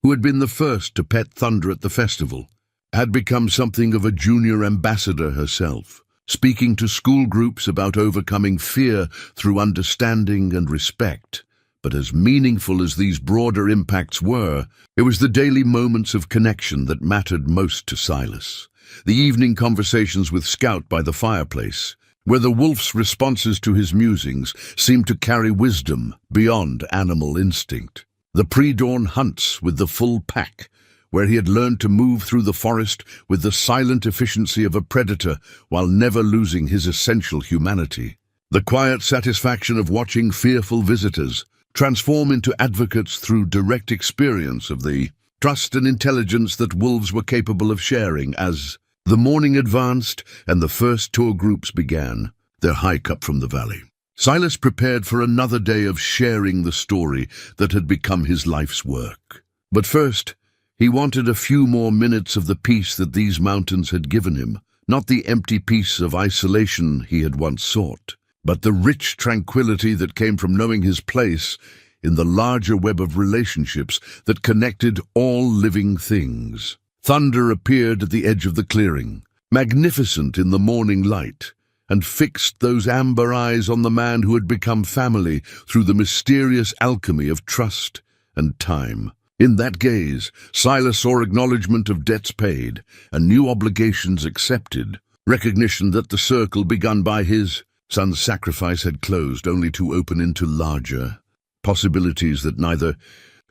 who had been the first to pet Thunder at the festival, had become something of a junior ambassador herself, speaking to school groups about overcoming fear through understanding and respect. But as meaningful as these broader impacts were, it was the daily moments of connection that mattered most to Silas. The evening conversations with Scout by the fireplace, where the wolf's responses to his musings seemed to carry wisdom beyond animal instinct. The pre-dawn hunts with the full pack, where he had learned to move through the forest with the silent efficiency of a predator while never losing his essential humanity. The quiet satisfaction of watching fearful visitors transform into advocates through direct experience of the trust and intelligence that wolves were capable of sharing. As the morning advanced and the first tour groups began their hike up from the valley, Silas prepared for another day of sharing the story that had become his life's work. But first, he wanted a few more minutes of the peace that these mountains had given him, not the empty peace of isolation he had once sought, but the rich tranquility that came from knowing his place in the larger web of relationships that connected all living things. Thunder appeared at the edge of the clearing, magnificent in the morning light, and fixed those amber eyes on the man who had become family through the mysterious alchemy of trust and time. In that gaze, Silas saw acknowledgement of debts paid and new obligations accepted, recognition that the circle begun by his son's sacrifice had closed, only to open into larger possibilities that neither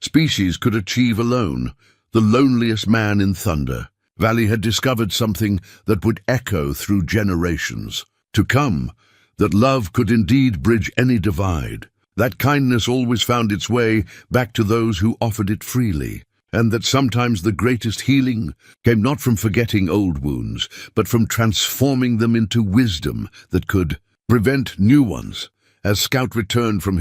species could achieve alone. The loneliest man in Thunder Valley had discovered something that would echo through generations to come, that love could indeed bridge any divide, that kindness always found its way back to those who offered it freely, and that sometimes the greatest healing came not from forgetting old wounds, but from transforming them into wisdom that could prevent new ones. As Scout returned from